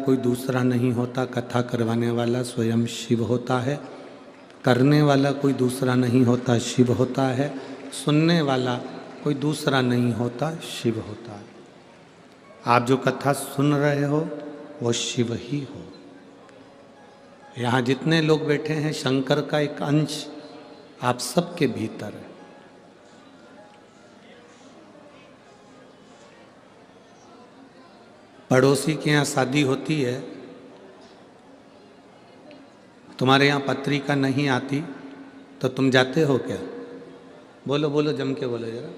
कोई दूसरा नहीं होता, कथा करवाने वाला स्वयं शिव होता है। करने वाला कोई दूसरा नहीं होता, शिव होता है। सुनने वाला कोई दूसरा नहीं होता, शिव होता है। आप जो कथा सुन रहे हो वो शिव ही हो। यहाँ जितने लोग बैठे हैं, शंकर का एक अंश आप सबके भीतर है। पड़ोसी के यहाँ शादी होती है, तुम्हारे यहाँ पत्रिका नहीं आती तो तुम जाते हो क्या? बोलो बोलो, जम के बोलो जरा।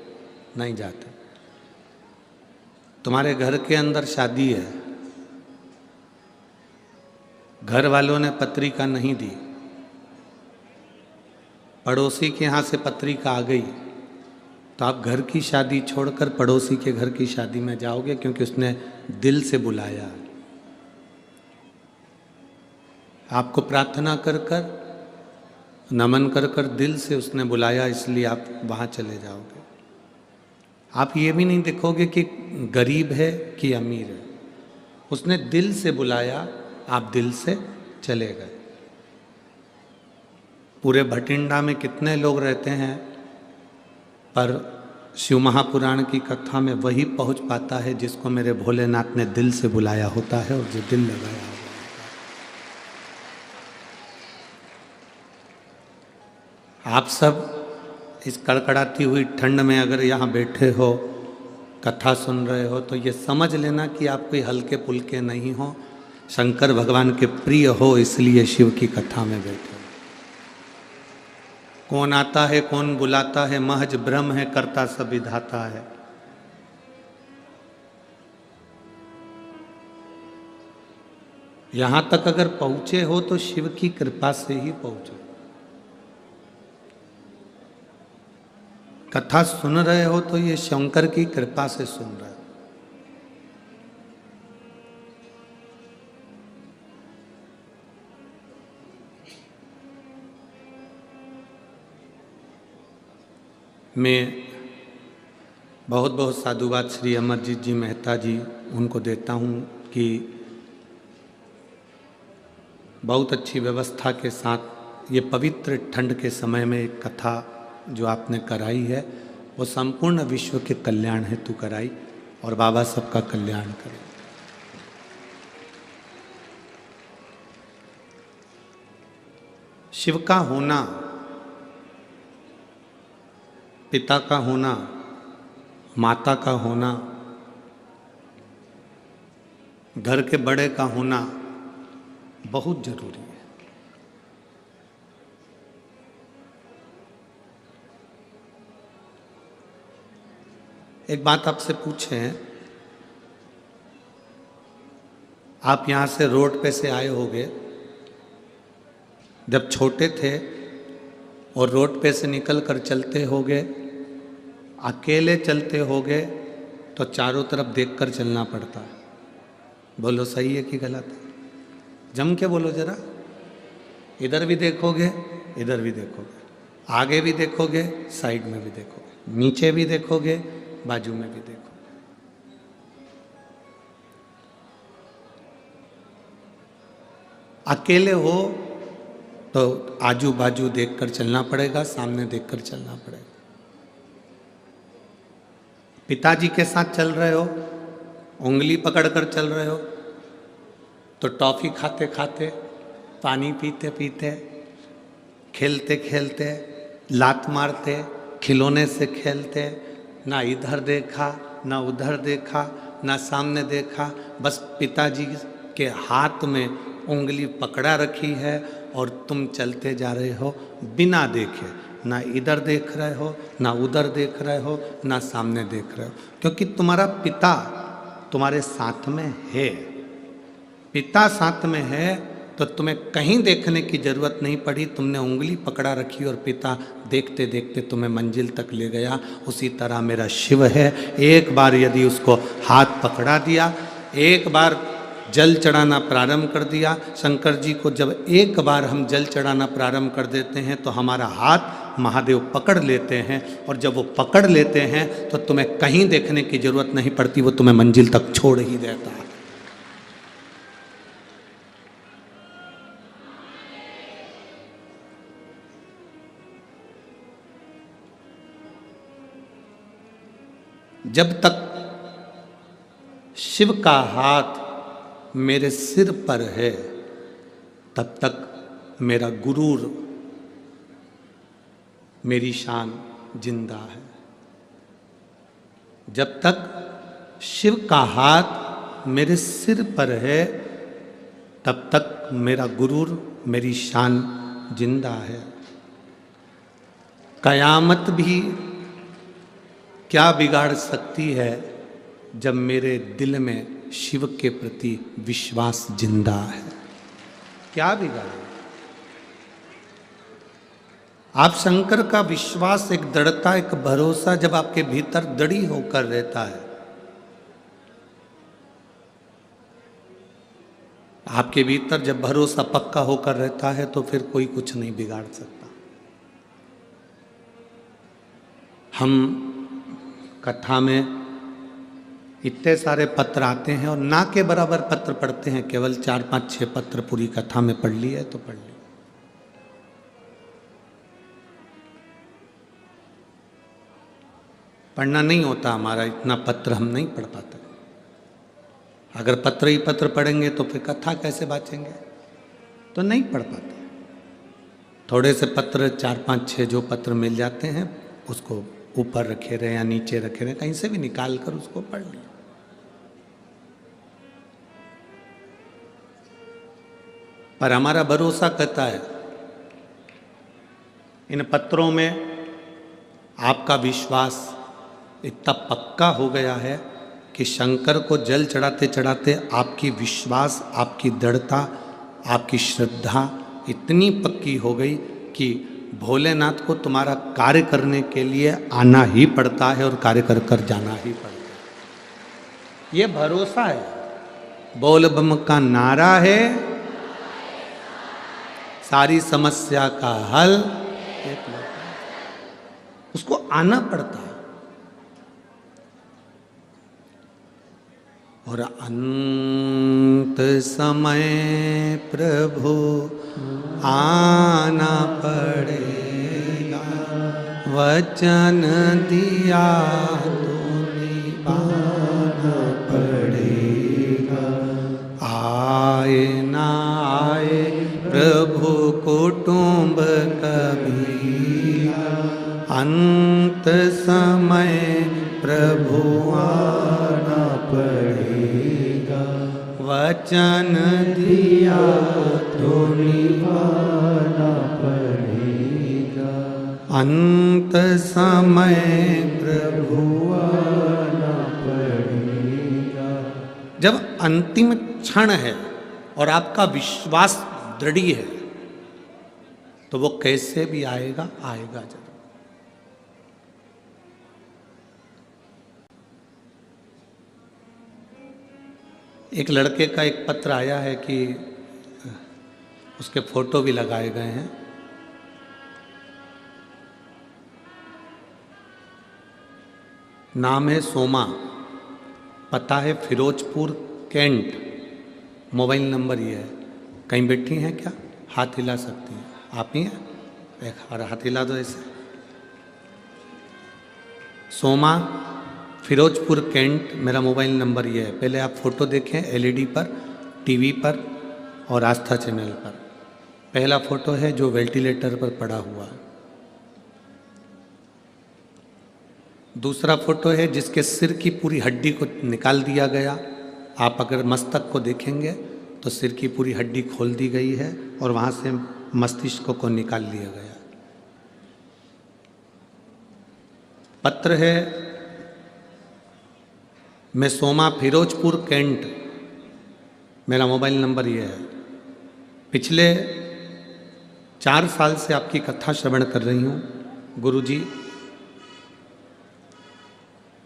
नहीं जाते। तुम्हारे घर के अंदर शादी है, घर वालों ने पत्रिका नहीं दी, पड़ोसी के यहाँ से पत्रिका आ गई, तो आप घर की शादी छोड़कर पड़ोसी के घर की शादी में जाओगे, क्योंकि उसने दिल से बुलाया। आपको प्रार्थना कर कर, नमन कर कर दिल से उसने बुलाया, इसलिए आप वहाँ चले जाओगे। आप ये भी नहीं देखोगे कि गरीब है कि अमीर है, उसने दिल से बुलाया, आप दिल से चले गए। पूरे भटिंडा में कितने लोग रहते हैं, पर शिव महापुराण की कथा में वही पहुंच पाता है जिसको मेरे भोलेनाथ ने दिल से बुलाया होता है और जो दिल लगाया होता है। आप सब इस कड़कड़ाती हुई ठंड में अगर यहाँ बैठे हो, कथा सुन रहे हो, तो ये समझ लेना कि आप कोई हल्के पुल्के नहीं हो, शंकर भगवान के प्रिय हो, इसलिए शिव की कथा में बैठे। कौन आता है कौन बुलाता है, महज ब्रह्म है, करता सब विधाता है। यहां तक अगर पहुंचे हो तो शिव की कृपा से ही पहुंचे। कथा सुन रहे हो तो ये शंकर की कृपा से सुन रहे हो। मैं बहुत बहुत साधुवाद श्री अमरजीत जी मेहता जी उनको देता हूँ कि बहुत अच्छी व्यवस्था के साथ ये पवित्र ठंड के समय में एक कथा जो आपने कराई है वो संपूर्ण विश्व के कल्याण हेतु कराई, और बाबा सबका कल्याण करे। शिव का होना, पिता का होना, माता का होना, घर के बड़े का होना बहुत जरूरी है। एक बात आपसे पूछें, आप यहां से रोड पे से आए होंगे, जब छोटे थे और रोड पे से निकल कर चलते होगे, अकेले चलते होगे तो चारों तरफ देखकर चलना पड़ता है। बोलो सही है कि गलत है? जम के बोलो जरा। इधर भी देखोगे, इधर भी देखोगे, आगे भी देखोगे, साइड में भी देखोगे, नीचे भी देखोगे, बाजू में भी देखोगे। अकेले हो तो आजू बाजू देखकर चलना पड़ेगा, सामने देखकर चलना पड़ेगा। पिताजी के साथ चल रहे हो, उंगली पकड़कर चल रहे हो, तो टॉफी खाते खाते, पानी पीते पीते, खेलते खेलते, लात मारते, खिलौने से खेलते, ना इधर देखा ना उधर देखा ना सामने देखा, बस पिताजी के हाथ में उंगली पकड़ा रखी है और तुम चलते जा रहे हो बिना देखे, ना इधर देख रहे हो ना उधर देख रहे हो ना सामने देख रहे हो, क्योंकि तुम्हारा पिता तुम्हारे साथ में है। पिता साथ में है तो तुम्हें कहीं देखने की जरूरत नहीं पड़ी, तुमने उंगली पकड़ा रखी और पिता देखते देखते तुम्हें मंजिल तक ले गया। उसी तरह मेरा शिव है, एक बार यदि उसको हाथ पकड़ा दिया, एक बार जल चढ़ाना प्रारंभ कर दिया, शंकर जी को जब एक बार हम जल चढ़ाना प्रारंभ कर देते हैं तो हमारा हाथ महादेव पकड़ लेते हैं, और जब वो पकड़ लेते हैं तो तुम्हें कहीं देखने की जरूरत नहीं पड़ती, वो तुम्हें मंजिल तक छोड़ ही देता है। जब तक शिव का हाथ मेरे सिर पर है तब तक मेरा गुरूर, मेरी शान जिंदा है। जब तक शिव का हाथ मेरे सिर पर है तब तक मेरा गुरूर, मेरी शान जिंदा है। कयामत भी क्या बिगाड़ सकती है जब मेरे दिल में शिव के प्रति विश्वास जिंदा है। क्या बिगाड़े? आप शंकर का विश्वास, एक दृढ़ता, एक भरोसा जब आपके भीतर दृढ़ होकर रहता है, आपके भीतर जब भरोसा पक्का होकर रहता है तो फिर कोई कुछ नहीं बिगाड़ सकता। हम कथा में इतने सारे पत्र आते हैं और ना के बराबर पत्र पढ़ते हैं, केवल 4, 5, 6 पत्र पूरी कथा में पढ़ लिए तो पढ़ लिए। पढ़ना नहीं होता हमारा, इतना पत्र हम नहीं पढ़ पाते। अगर पत्र ही पत्र पढ़ेंगे तो फिर कथा कैसे बाँचेंगे? तो नहीं पढ़ पाते। थोड़े से पत्र 4, 5, 6 जो पत्र मिल जाते हैं उसको ऊपर रखे रहे या नीचे रखे रहे, कहीं से भी निकाल कर उसको पढ़ लिया। पर हमारा भरोसा कहता है इन पत्रों में आपका विश्वास इतना पक्का हो गया है कि शंकर को जल चढ़ाते चढ़ाते आपकी विश्वास, आपकी दृढ़ता, आपकी श्रद्धा इतनी पक्की हो गई कि भोलेनाथ को तुम्हारा कार्य करने के लिए आना ही पड़ता है और कार्य कर कर जाना ही पड़ता है। ये भरोसा है। बोल बम का नारा है, सारी समस्या का हल एक लौटा है। उसको आना पड़ता है। और अंत समय प्रभु आना पड़ेगा, वचन दिया तो निभाना पड़ेगा। आए ना आए प्रभु कुटुंब कभी, अंत समय प्रभु आना पड़ेगा, वचन दिया तो निभाना पड़ेगा। अंत समय प्रभु आना पड़ेगा। जब अंतिम क्षण है और आपका विश्वास दृढ़ है तो वो कैसे भी आएगा, आएगा जरूर। एक लड़के का एक पत्र आया है कि उसके फोटो भी लगाए गए हैं। नाम है सोमा, पता है फिरोजपुर कैंट, मोबाइल नंबर ये है। कहीं बैठी हैं क्या? हाथ हिला सकती हैं। आप ही हैं? एक और हाथ हिला दो ऐसे। सोमा, फिरोजपुर कैंट, मेरा मोबाइल नंबर ये है। पहले आप फोटो देखें एलईडी पर, टीवी पर और आस्था चैनल पर। पहला फोटो है जो वेंटिलेटर पर पड़ा हुआ है। दूसरा फोटो है जिसके सिर की पूरी हड्डी को निकाल दिया गया। आप अगर मस्तक को देखेंगे तो सिर की पूरी हड्डी खोल दी गई है और वहाँ से मस्तिष्क को निकाल लिया गया। पत्र है, मैं सोमा, फिरोजपुर कैंट, मेरा मोबाइल नंबर ये है। पिछले 4 साल से आपकी कथा श्रवण कर रही हूँ गुरुजी।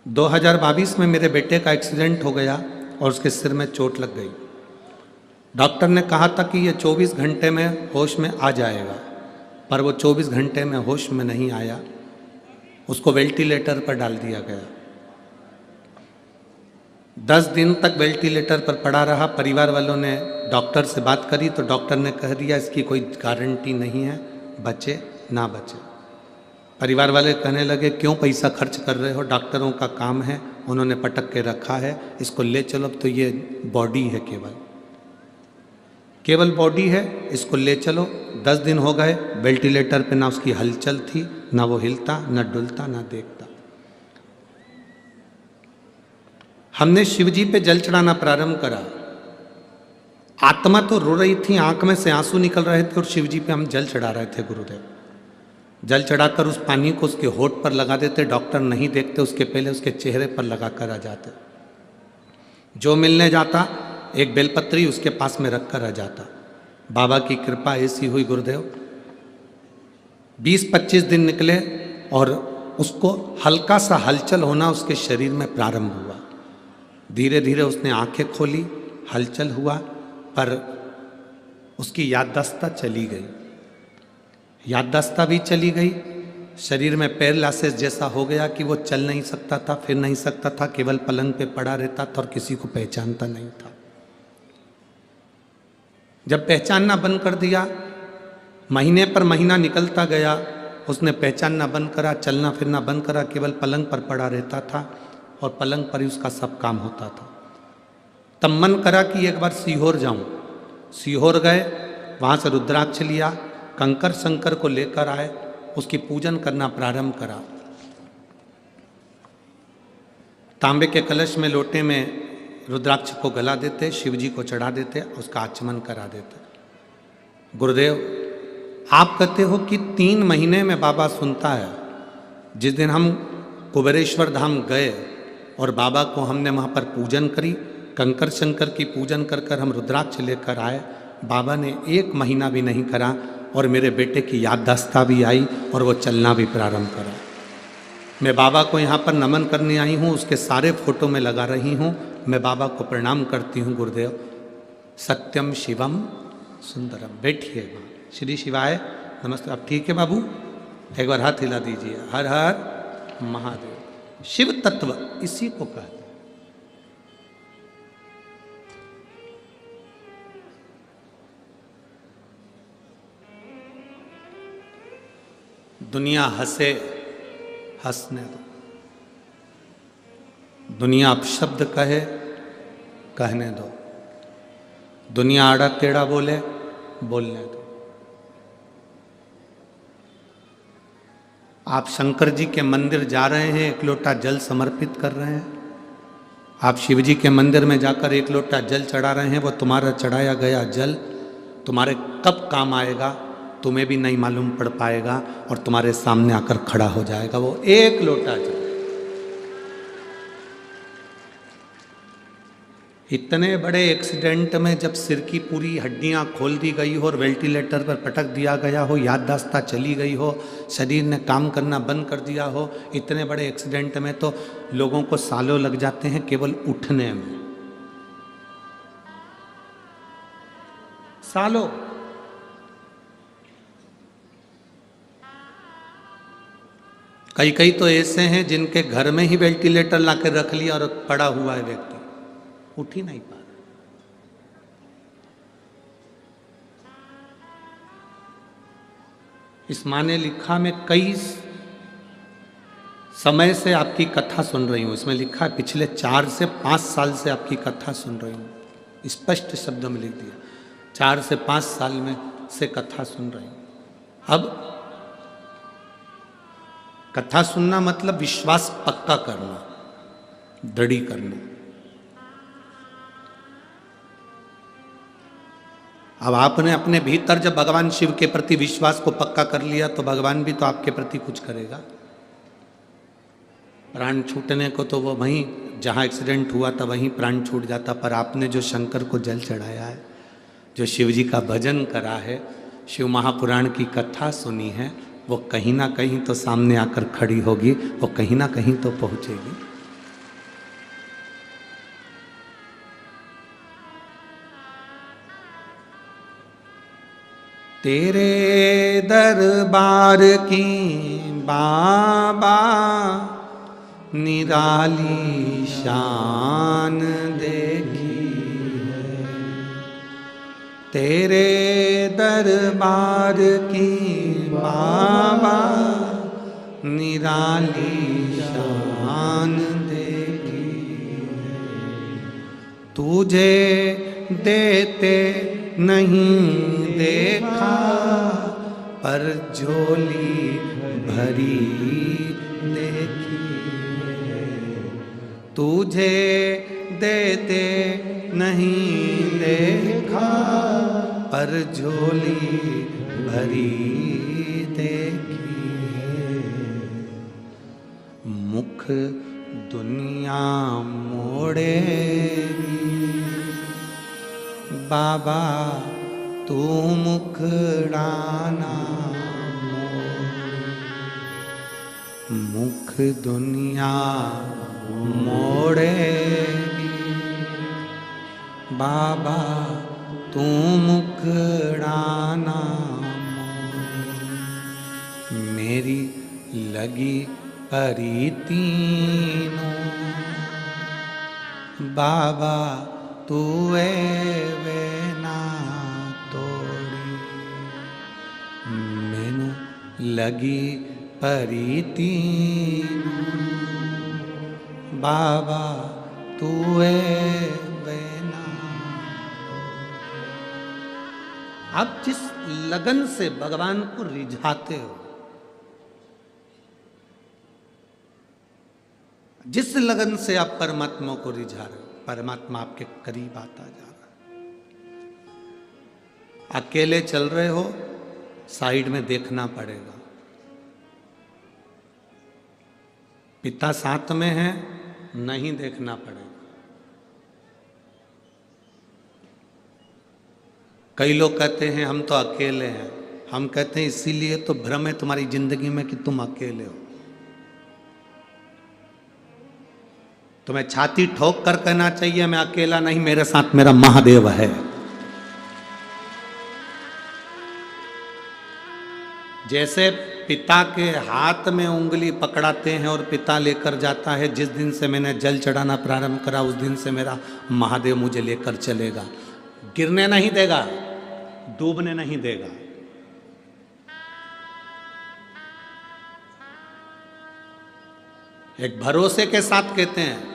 2022 में मेरे बेटे का एक्सीडेंट हो गया और उसके सिर में चोट लग गई। डॉक्टर ने कहा था कि ये 24 घंटे में होश में आ जाएगा, पर वो 24 घंटे में होश में नहीं आया। उसको वेंटिलेटर पर डाल दिया गया। 10 दिन तक वेंटिलेटर पर पड़ा रहा। परिवार वालों ने डॉक्टर से बात करी तो डॉक्टर ने कह दिया इसकी कोई गारंटी नहीं है, बचे ना बचे। परिवार वाले कहने लगे क्यों पैसा खर्च कर रहे हो, डॉक्टरों का काम है, उन्होंने पटक के रखा है, इसको ले चलो। अब तो ये बॉडी है, केवल बॉडी है, इसको ले चलो। 10 दिन हो गए, वेंटिलेटर पे ना उसकी हलचल थी, ना वो हिलता, ना डुलता, ना देखता। हमने शिव जी पे जल चढ़ाना प्रारंभ करा। आत्मा तो रो रही थी, आंख में से आंसू निकल रहे थे और शिव जी पे हम जल चढ़ा रहे थे। गुरुदेव जल चढ़ाकर उस पानी को उसके होठ पर लगा देते, डॉक्टर नहीं देखते, उसके पहले उसके चेहरे पर लगा कर आ जाते। जो मिलने जाता एक बेलपत्री उसके पास में रख कर आ जाता। बाबा की कृपा ऐसी हुई गुरुदेव, 20-25 दिन निकले और उसको हल्का सा हलचल होना उसके शरीर में प्रारंभ हुआ। धीरे धीरे उसने आंखें खोली, हलचल हुआ, पर उसकी याददाश्त चली गई। याददाश्त भी चली गई, शरीर में पैरालिसिस जैसा हो गया कि वो चल नहीं सकता था, फिर नहीं सकता था, केवल पलंग पे पड़ा रहता था और किसी को पहचानता नहीं था। जब पहचानना बंद कर दिया, महीने पर महीना निकलता गया, उसने पहचानना बंद करा, चलना फिरना बंद करा, केवल पलंग पर पड़ा रहता था और पलंग पर ही उसका सब काम होता था। तब मन करा कि एक बार सीहोर जाऊं। सीहोर गए, वहाँ से रुद्राक्ष लिया, कंकर शंकर को लेकर आए, उसकी पूजन करना प्रारंभ करा। तांबे के कलश में, लोटे में रुद्राक्ष को गला देते, शिव जी को चढ़ा देते, उसका आचमन करा देते। गुरुदेव आप कहते हो कि 3 महीने में बाबा सुनता है। जिस दिन हम कुबेरेश्वर धाम गए और बाबा को हमने वहाँ पर पूजन करी, कंकर शंकर की पूजन कर कर हम रुद्राक्ष लेकर आए, बाबा ने 1 महीना भी नहीं करा और मेरे बेटे की याददाश्त भी आई और वो चलना भी प्रारंभ करा। मैं बाबा को यहाँ पर नमन करने आई हूँ, उसके सारे फोटो में लगा रही हूँ। मैं बाबा को प्रणाम करती हूँ। गुरुदेव सत्यम शिवम सुंदरम। बैठिए श्री शिवाय नमस्ते। अब ठीक है बाबू, एक बार हाथ हिला दीजिए। हर हर महादेव। शिव तत्व इसी को कहते हैं। दुनिया हंसे, हंसने दो। दुनिया अपशब्द कहे, कहने दो। दुनिया आड़ा टेढ़ा बोले, बोलने दो। आप शंकर जी के मंदिर जा रहे हैं, 1 लोटा जल समर्पित कर रहे हैं। आप शिव जी के मंदिर में जाकर 1 लोटा जल चढ़ा रहे हैं। वो तुम्हारा चढ़ाया गया जल तुम्हारे कब काम आएगा तुम्हें भी नहीं मालूम पड़ पाएगा और तुम्हारे सामने आकर खड़ा हो जाएगा वो 1 लोटा जल। इतने बड़े एक्सीडेंट में जब सिर की पूरी हड्डियां खोल दी गई हो और वेंटिलेटर पर पटक दिया गया हो, याददाश्त चली गई हो, शरीर ने काम करना बंद कर दिया हो, इतने बड़े एक्सीडेंट में तो लोगों को सालों लग जाते हैं केवल उठने में, सालों। कई तो ऐसे हैं जिनके घर में ही वेंटिलेटर लाकर रख लिया और पड़ा हुआ है व्यक्ति, उठ ही नहीं पा रहा। इस माँ ने लिखा, मैं कई समय से आपकी कथा सुन रही हूं। इसमें लिखा है पिछले 4 से 5 साल से आपकी कथा सुन रही हूं। स्पष्ट शब्द में लिख दिया, 4 से 5 साल में से कथा सुन रही हूं। अब कथा सुनना मतलब विश्वास पक्का करना, दृढ़ी करना। अब आपने अपने भीतर जब भगवान शिव के प्रति विश्वास को पक्का कर लिया तो भगवान भी तो आपके प्रति कुछ करेगा। प्राण छूटने को तो वो वहीं जहाँ एक्सीडेंट हुआ था वहीं प्राण छूट जाता, पर आपने जो शंकर को जल चढ़ाया है, जो शिव जी का भजन करा है, शिव महापुराण की कथा सुनी है, वो कहीं ना कहीं तो सामने आकर खड़ी होगी, वो कहीं ना कहीं तो पहुंचेगी। तेरे दरबार की बाबा निराली शान देखी है, तेरे दरबार की बाबा निराली शान देखी तुझे देते नहीं देखा, पर झोली भरी देखी। तुझे देते नहीं देखा, पर झोली भरी देखी। मुख दुनिया मोड़ेगी, बाबा तू मुखड़ाना मोड़। मुख दुनिया मोड़ेगी, बाबा तू मुखड़ाना मोड़। मेरी लगी परी तीनों, बाबा तू वे ना तोड़ी। मैनू लगी परी तीनों, बाबा तू वे ना। आप जिस लगन से भगवान को रिझाते हो, जिस लगन से आप परमात्मा को रिझा रहे हो, परमात्मा आपके करीब आता जा रहा है। अकेले चल रहे हो, साइड में देखना पड़ेगा। पिता साथ में है, नहीं देखना पड़ेगा। कई लोग कहते हैं हम तो अकेले हैं। हम कहते हैं इसीलिए तो भ्रम है तुम्हारी जिंदगी में कि तुम अकेले हो। तुम्हें छाती ठोक कर कहना चाहिए मैं अकेला नहीं, मेरे साथ मेरा महादेव है। जैसे पिता के हाथ में उंगली पकड़ाते हैं और पिता लेकर जाता है, जिस दिन से मैंने जल चढ़ाना प्रारंभ करा उस दिन से मेरा महादेव मुझे लेकर चलेगा। गिरने नहीं देगा, डूबने नहीं देगा। एक भरोसे के साथ कहते हैं।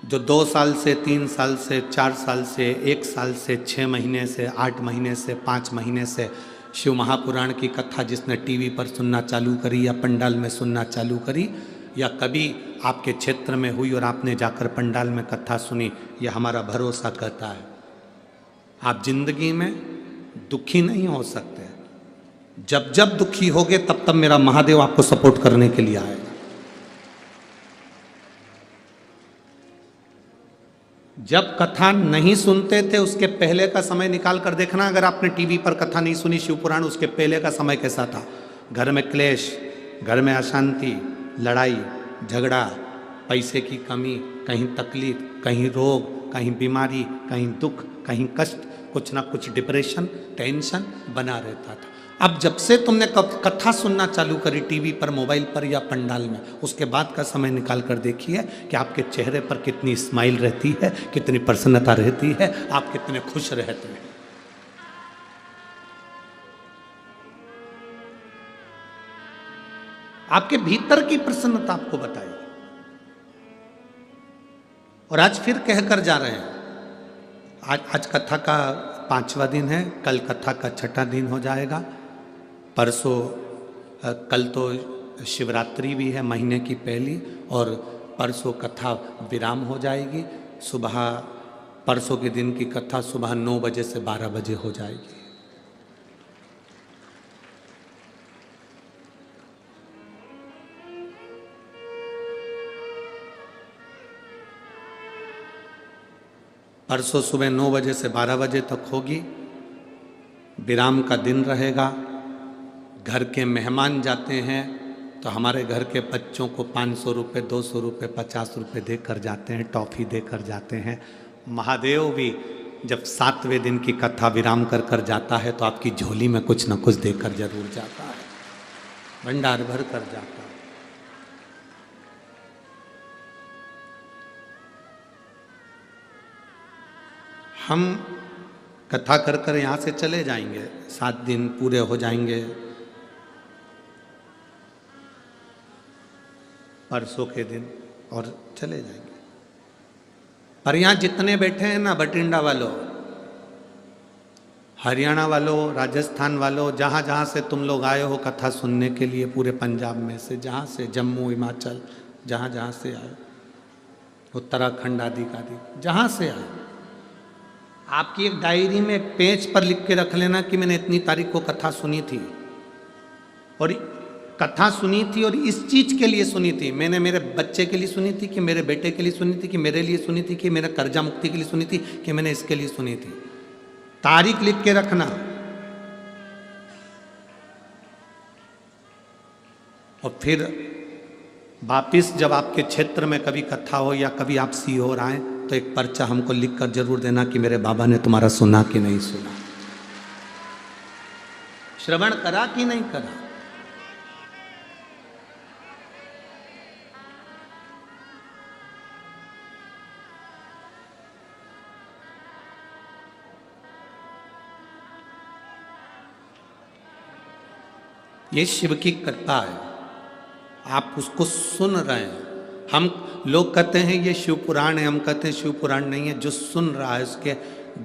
जो 2 साल से 3 साल से 4 साल से 1 साल से 6 महीने से 8 महीने से 5 महीने से शिव महापुराण की कथा जिसने टीवी पर सुनना चालू करी या पंडाल में सुनना चालू करी, या कभी आपके क्षेत्र में हुई और आपने जाकर पंडाल में कथा सुनी, यह हमारा भरोसा कहता है आप जिंदगी में दुखी नहीं हो सकते। जब जब दुखी होगे तब तब मेरा महादेव आपको सपोर्ट करने के लिए आएगा। जब कथा नहीं सुनते थे उसके पहले का समय निकाल कर देखना। अगर आपने टीवी पर कथा नहीं सुनी शिव पुराण, उसके पहले का समय कैसा था? घर में क्लेश, घर में अशांति, लड़ाई झगड़ा, पैसे की कमी, कहीं तकलीफ, कहीं रोग, कहीं बीमारी, कहीं दुख, कहीं कष्ट, कुछ ना कुछ डिप्रेशन, टेंशन बना रहता था। अब जब से तुमने कथा सुनना चालू करी टीवी पर, मोबाइल पर या पंडाल में, उसके बाद का समय निकाल कर देखिए कि आपके चेहरे पर कितनी स्माइल रहती है, कितनी प्रसन्नता रहती है, आप कितने खुश रहते हैं। आपके भीतर की प्रसन्नता आपको बताइए। और आज फिर कहकर जा रहे हैं। आज कथा का 5वां दिन है, कल कथा का 6ठा दिन हो जाएगा। परसों, कल तो शिवरात्रि भी है महीने की पहली, और परसों कथा विराम हो जाएगी। सुबह परसों के दिन की कथा सुबह 9 बजे से 12 बजे हो जाएगी। परसों सुबह 9 बजे से 12 बजे तक होगी। विराम का दिन रहेगा। घर के मेहमान जाते हैं तो हमारे घर के बच्चों को 500 रुपये, 200 रुपये, 50 रुपये देकर जाते हैं, टॉफ़ी देकर जाते हैं। महादेव भी जब 7वें दिन की कथा विराम कर कर जाता है तो आपकी झोली में कुछ न कुछ देकर जरूर जाता है, भंडार भर कर जाता है। हम कथा कर कर यहाँ से चले जाएंगे, 7 दिन पूरे हो जाएंगे। परसों के दिन और चले जाएंगे। पर यहाँ जितने बैठे हैं ना, बठिंडा वालों, हरियाणा वालों, राजस्थान वालों, जहाँ जहाँ से तुम लोग आए हो कथा सुनने के लिए, पूरे पंजाब में से, जहाँ से, जम्मू, हिमाचल, जहाँ जहाँ से आए, उत्तराखंड आदि का आदि, जहाँ से आए, आपकी एक डायरी में एक पेज पर लिख के रख लेना कि मैंने इतनी तारीख को कथा सुनी थी, और कथा सुनी थी और इस चीज के लिए सुनी थी। मैंने मेरे बच्चे के लिए सुनी थी, कि मेरे बेटे के लिए सुनी थी, कि मेरे लिए सुनी थी, कि मेरे कर्जा मुक्ति के लिए सुनी थी, कि मैंने इसके लिए सुनी थी। तारीख लिख के रखना। और फिर वापिस जब आपके क्षेत्र में कभी कथा हो या कभी आप सीहोर आए तो एक पर्चा हमको लिख कर जरूर देना कि मेरे बाबा ने तुम्हारा सुना कि नहीं सुना, श्रवण करा कि नहीं करा। ये शिव की कृपा है, आप उसको सुन रहे हैं। हम लोग कहते हैं ये शिव पुराण है, हम कहते हैं शिव पुराण नहीं है। जो सुन रहा है उसके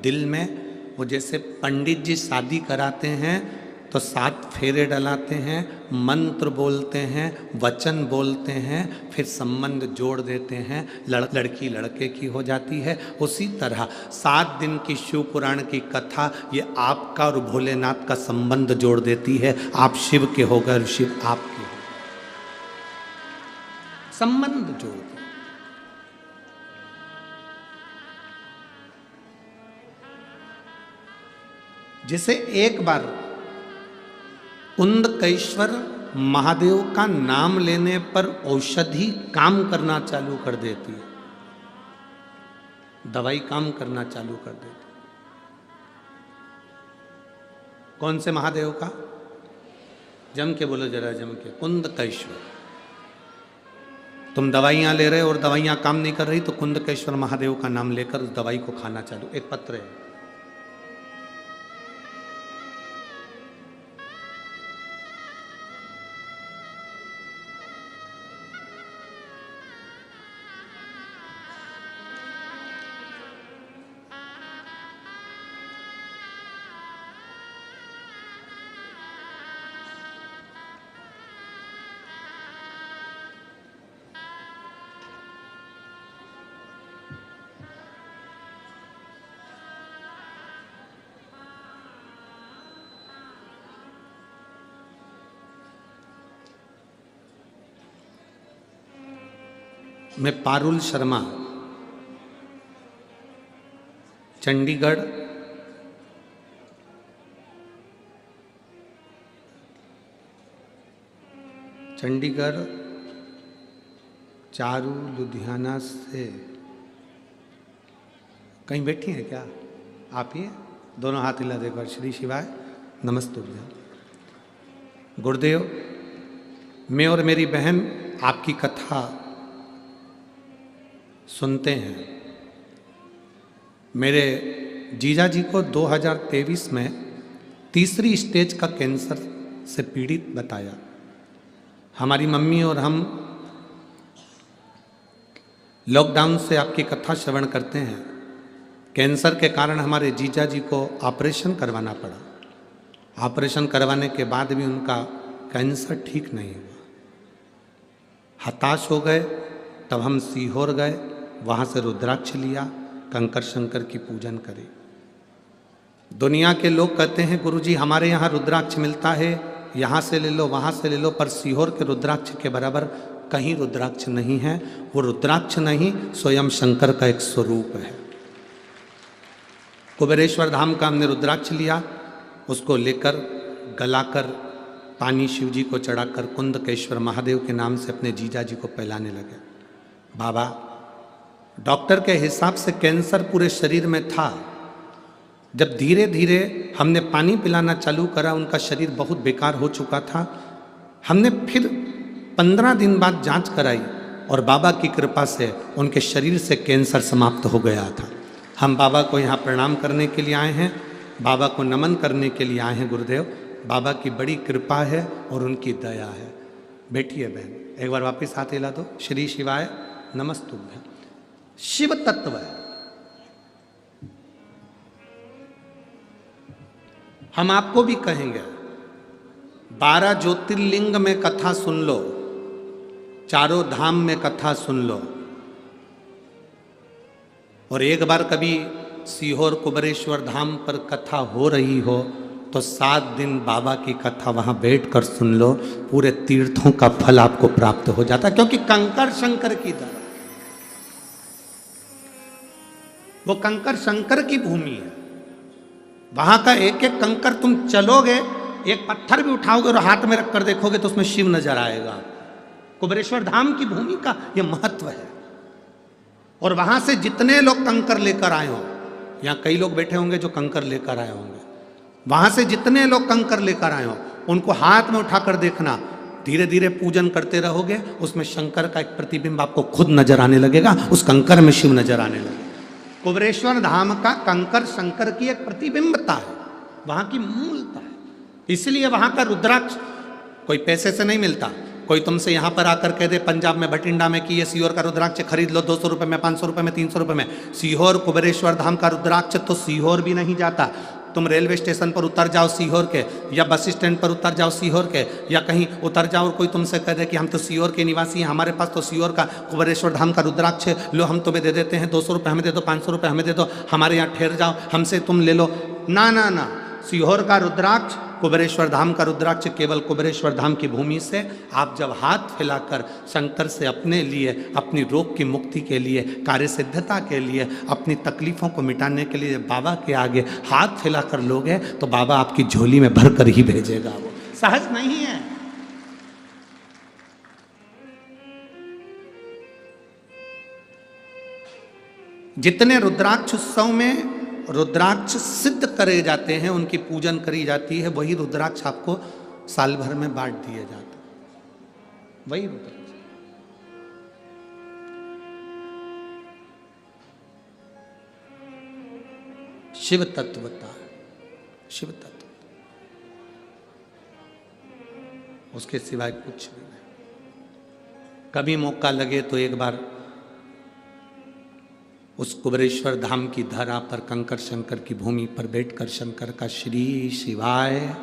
दिल में, वो जैसे पंडित जी शादी कराते हैं तो 7 फेरे डलाते हैं, मंत्र बोलते हैं, वचन बोलते हैं, फिर संबंध जोड़ देते हैं, लड़की लड़के की हो जाती है। उसी तरह 7 दिन की शिव पुराण की कथा ये आपका और भोलेनाथ का संबंध जोड़ देती है। आप शिव के हो गए और शिव आपके हो, संबंध जोड़ दे। जिसे एक बार कुंदकेश्वर महादेव का नाम लेने पर औषधि काम करना चालू कर देती है, दवाई काम करना चालू कर देती। कौन से महादेव का? जम के बोलो जरा, जम के। कुंदकेश्वर। तुम दवाइयां ले रहे हो और दवाइयां काम नहीं कर रही तो कुंदकेश्वर महादेव का नाम लेकर उस दवाई को खाना चालू। एक पत्र है, मैं पारुल शर्मा, चंडीगढ़ चारू लुधियाना से। कहीं बैठी हैं क्या आप? ही दोनों हाथ हिला दे एक बार। श्री शिवाय, नमस्ते। गुरुदेव, मैं और मेरी बहन आपकी कथा सुनते हैं। मेरे जीजा जी को 2023 में 3री स्टेज का कैंसर से पीड़ित बताया। हमारी मम्मी और हम लॉकडाउन से आपकी कथा श्रवण करते हैं। कैंसर के कारण हमारे जीजा जी को ऑपरेशन करवाना पड़ा। ऑपरेशन करवाने के बाद भी उनका कैंसर ठीक नहीं हुआ। हताश हो गए, तब हम सीहोर गए, वहाँ से रुद्राक्ष लिया, कंकर शंकर की पूजन करी। दुनिया के लोग कहते हैं गुरुजी हमारे यहाँ रुद्राक्ष मिलता है, यहाँ से ले लो, वहाँ से ले लो, पर सीहोर के रुद्राक्ष के बराबर कहीं रुद्राक्ष नहीं है। वो रुद्राक्ष नहीं, स्वयं शंकर का एक स्वरूप है। कुबेरेश्वर धाम का हमने रुद्राक्ष लिया, उसको लेकर गलाकर पानी शिव जी को चढ़ाकर कुंदकेश्वर महादेव के नाम से अपने जीजा जी को पिलाने लगे। बाबा, डॉक्टर के हिसाब से कैंसर पूरे शरीर में था। जब धीरे धीरे हमने पानी पिलाना चालू करा, उनका शरीर बहुत बेकार हो चुका था। हमने फिर 15 दिन बाद जांच कराई और बाबा की कृपा से उनके शरीर से कैंसर समाप्त हो गया था। हम बाबा को यहाँ प्रणाम करने के लिए आए हैं, बाबा को नमन करने के लिए आए हैं। गुरुदेव, बाबा की बड़ी कृपा है और उनकी दया है। बैठिए बहन, एक बार वापस हाथ हिला दो। श्री शिवाय, नमस्तुभ्यं। शिव तत्व है। हम आपको भी कहेंगे 12 ज्योतिर्लिंग में कथा सुन लो, चारों धाम में कथा सुन लो, और एक बार कभी सीहोर कुबेरेश्वर धाम पर कथा हो रही हो तो 7 दिन बाबा की कथा वहां बैठ कर सुन लो, पूरे तीर्थों का फल आपको प्राप्त हो जाता है। क्योंकि कंकर शंकर की धरा, वो कंकर शंकर की भूमि है। वहां का एक एक कंकर तुम चलोगे, एक पत्थर भी उठाओगे और हाथ में रखकर देखोगे तो उसमें शिव नजर आएगा। कुबेरेश्वर धाम की भूमि का यह महत्व है। और वहां से जितने लोग कंकर लेकर आए हो, यहां कई लोग बैठे होंगे जो कंकर लेकर आए होंगे, वहां से जितने लोग कंकर लेकर आए हो उनको हाथ में उठाकर देखना, धीरे धीरे पूजन करते रहोगे, उसमें शंकर का एक प्रतिबिंब आपको खुद नजर आने लगेगा, उस कंकर में शिव नजर आने लगेगा। कुबेरेश्वर धाम का कंकर शंकर की एक प्रतिबिंबता है, वहां की मूलता है। इसलिए वहां का रुद्राक्ष कोई पैसे से नहीं मिलता। कोई तुमसे यहां पर आकर कह दे पंजाब में भटिंडा में कि ये सीहोर का रुद्राक्ष खरीद लो 200 रुपए में, 500 रुपए में, 300 रुपए में। सीहोर कुबेरेश्वर धाम का रुद्राक्ष तो सीहोर भी नहीं जाता। तुम रेलवे स्टेशन पर उतर जाओ सीहोर के, या बस स्टैंड पर उतर जाओ सीहोर के, या कहीं उतर जाओ और कोई तुमसे कह दे कि हम तो सीहोर के निवासी हैं, हमारे पास तो सीहोर का कुबेरेश्वर धाम का रुद्राक्ष है, लो हम तुम्हें दे देते हैं, 200 रुपये हमें दे दो, 500 रुपये हमें दे दो, हमारे यहाँ ठहर जाओ, हमसे तुम ले लो। ना ना ना, सीहोर का रुद्राक्ष, कुबेरेश्वर धाम का रुद्राक्ष केवल कुबेरेश्वर धाम की भूमि से आप जब हाथ फैलाकर शंकर से अपने लिए, अपनी रोग की मुक्ति के लिए, कार्य सिद्धता के लिए, अपनी तकलीफों को मिटाने के लिए बाबा के आगे हाथ फैलाकर लोगे तो बाबा आपकी झोली में भर कर ही भेजेगा। वो सहज नहीं है। जितने रुद्राक्ष उत्सव में रुद्राक्ष सिद्ध करे जाते हैं, उनकी पूजन करी जाती है, वही रुद्राक्ष आपको साल भर में बांट दिए जाते हैं, वही रुद्राक्ष। शिव तत्वता, शिव तत्व, उसके सिवाय कुछ भी नहीं। कभी मौका लगे तो एक बार उस कुबेरेश्वर धाम की धरा पर कंकर शंकर की भूमि पर बैठकर शंकर का श्री शिवाय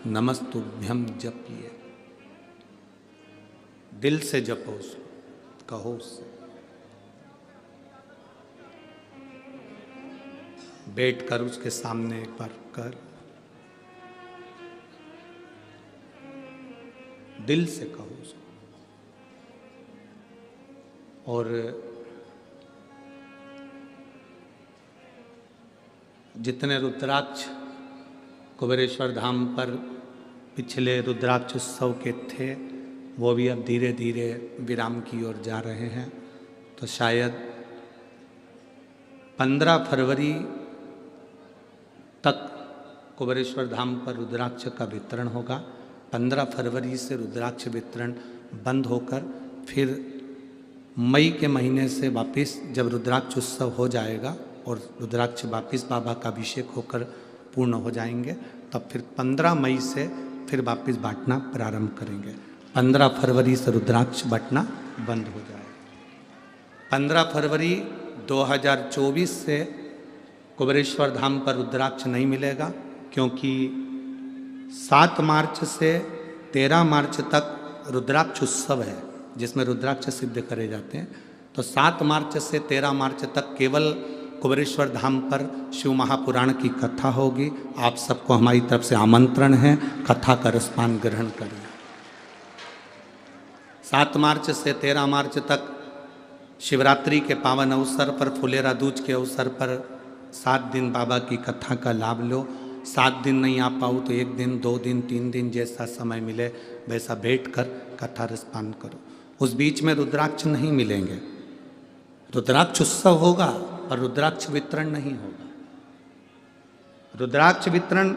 नमस्तुभ्यम जपिए, दिल से जपो, उसको कहो, उससे बैठकर उसके सामने एक बार कर दिल से कहो उसको। और जितने रुद्राक्ष कुबेरेश्वर धाम पर पिछले रुद्राक्ष उत्सव के थे वो भी अब धीरे धीरे विराम की ओर जा रहे हैं। तो शायद 15 फरवरी तक कुबेरेश्वर धाम पर रुद्राक्ष का वितरण होगा। 15 फरवरी से रुद्राक्ष वितरण बंद होकर फिर मई के महीने से वापस जब रुद्राक्ष उत्सव हो जाएगा और रुद्राक्ष वापिस बाबा का अभिषेक होकर पूर्ण हो जाएंगे, तब फिर 15 मई से फिर वापिस बांटना प्रारंभ करेंगे। 15 फरवरी से रुद्राक्ष बांटना बंद हो जाएगा। 15 फरवरी 2024 से कुबेरेश्वर धाम पर रुद्राक्ष नहीं मिलेगा, क्योंकि 7 मार्च से 13 मार्च तक रुद्राक्ष उत्सव है जिसमें रुद्राक्ष सिद्ध करे जाते हैं। तो 7 मार्च से 13 मार्च तक केवल कुबेरेश्वर धाम पर शिव महापुराण की कथा होगी। आप सबको हमारी तरफ से आमंत्रण है, कथा का रसपान ग्रहण करें। 7 मार्च से 13 मार्च तक शिवरात्रि के पावन अवसर पर, फुलेरा दूज के अवसर पर 7 दिन बाबा की कथा का लाभ लो। 7 दिन नहीं आ पाओ तो 1 दिन, 2 दिन, 3 दिन, जैसा समय मिले वैसा बैठकर कथा रसपान करो। उस बीच में रुद्राक्ष नहीं मिलेंगे, रुद्राक्ष उत्सव होगा और रुद्राक्ष वितरण नहीं होगा। रुद्राक्ष वितरण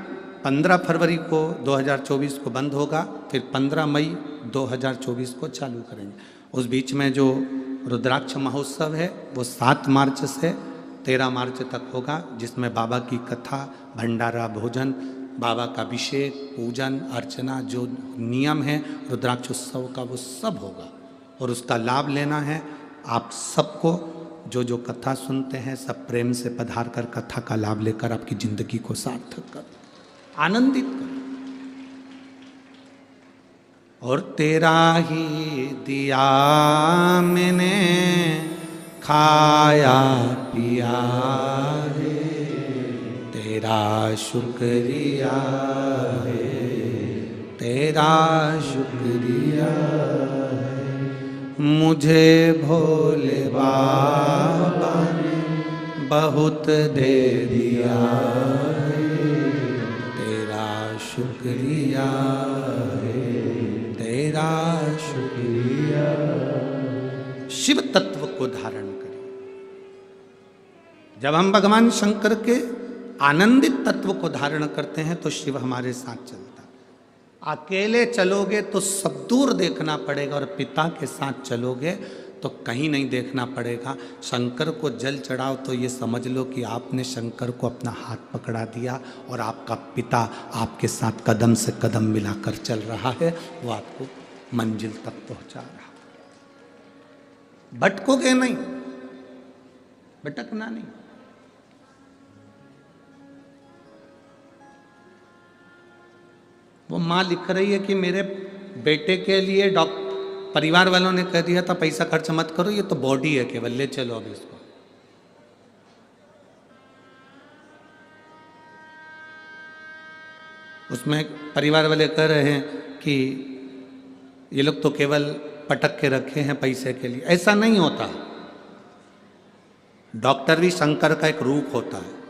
15 फरवरी को 2024 को बंद होगा, फिर 15 मई 2024 को चालू करेंगे। उस बीच में जो रुद्राक्ष महोत्सव है वो 7 मार्च से 13 मार्च तक होगा, जिसमें बाबा की कथा, भंडारा, भोजन, बाबा का अभिषेक, पूजन अर्चना, जो नियम है रुद्राक्ष उत्सव का वो सब होगा। और उसका लाभ लेना है आप सबको। जो जो कथा सुनते हैं सब प्रेम से पधार कर कथा का लाभ लेकर आपकी जिंदगी को सार्थक कर। आनंदित करो। और तेरा ही दिया मैंने खाया पिया है, तेरा शुक्रिया है, तेरा शुक्रिया है। मुझे भोले बाबा ने बहुत दे दिया है, तेरा शुक्रिया है, तेरा शुक्रिया। शिव तत्व को धारण करें। जब हम भगवान शंकर के आनंदित तत्व को धारण करते हैं तो शिव हमारे साथ चलता है। अकेले चलोगे तो सब दूर देखना पड़ेगा, और पिता के साथ चलोगे तो कहीं नहीं देखना पड़ेगा। शंकर को जल चढ़ाओ तो ये समझ लो कि आपने शंकर को अपना हाथ पकड़ा दिया, और आपका पिता आपके साथ कदम से कदम मिलाकर चल रहा है, वो आपको मंजिल तक पहुंचा रहा। भटकोगे नहीं, भटकना नहीं। वो माँ लिख रही है कि मेरे बेटे के लिए परिवार वालों ने कह दिया था पैसा खर्च मत करो, ये तो बॉडी है केवल, ले चलो अभी इसको। उसमें परिवार वाले कह रहे हैं कि ये लोग तो केवल पटक के रखे हैं पैसे के लिए। ऐसा नहीं होता। डॉक्टर भी शंकर का एक रूप होता है।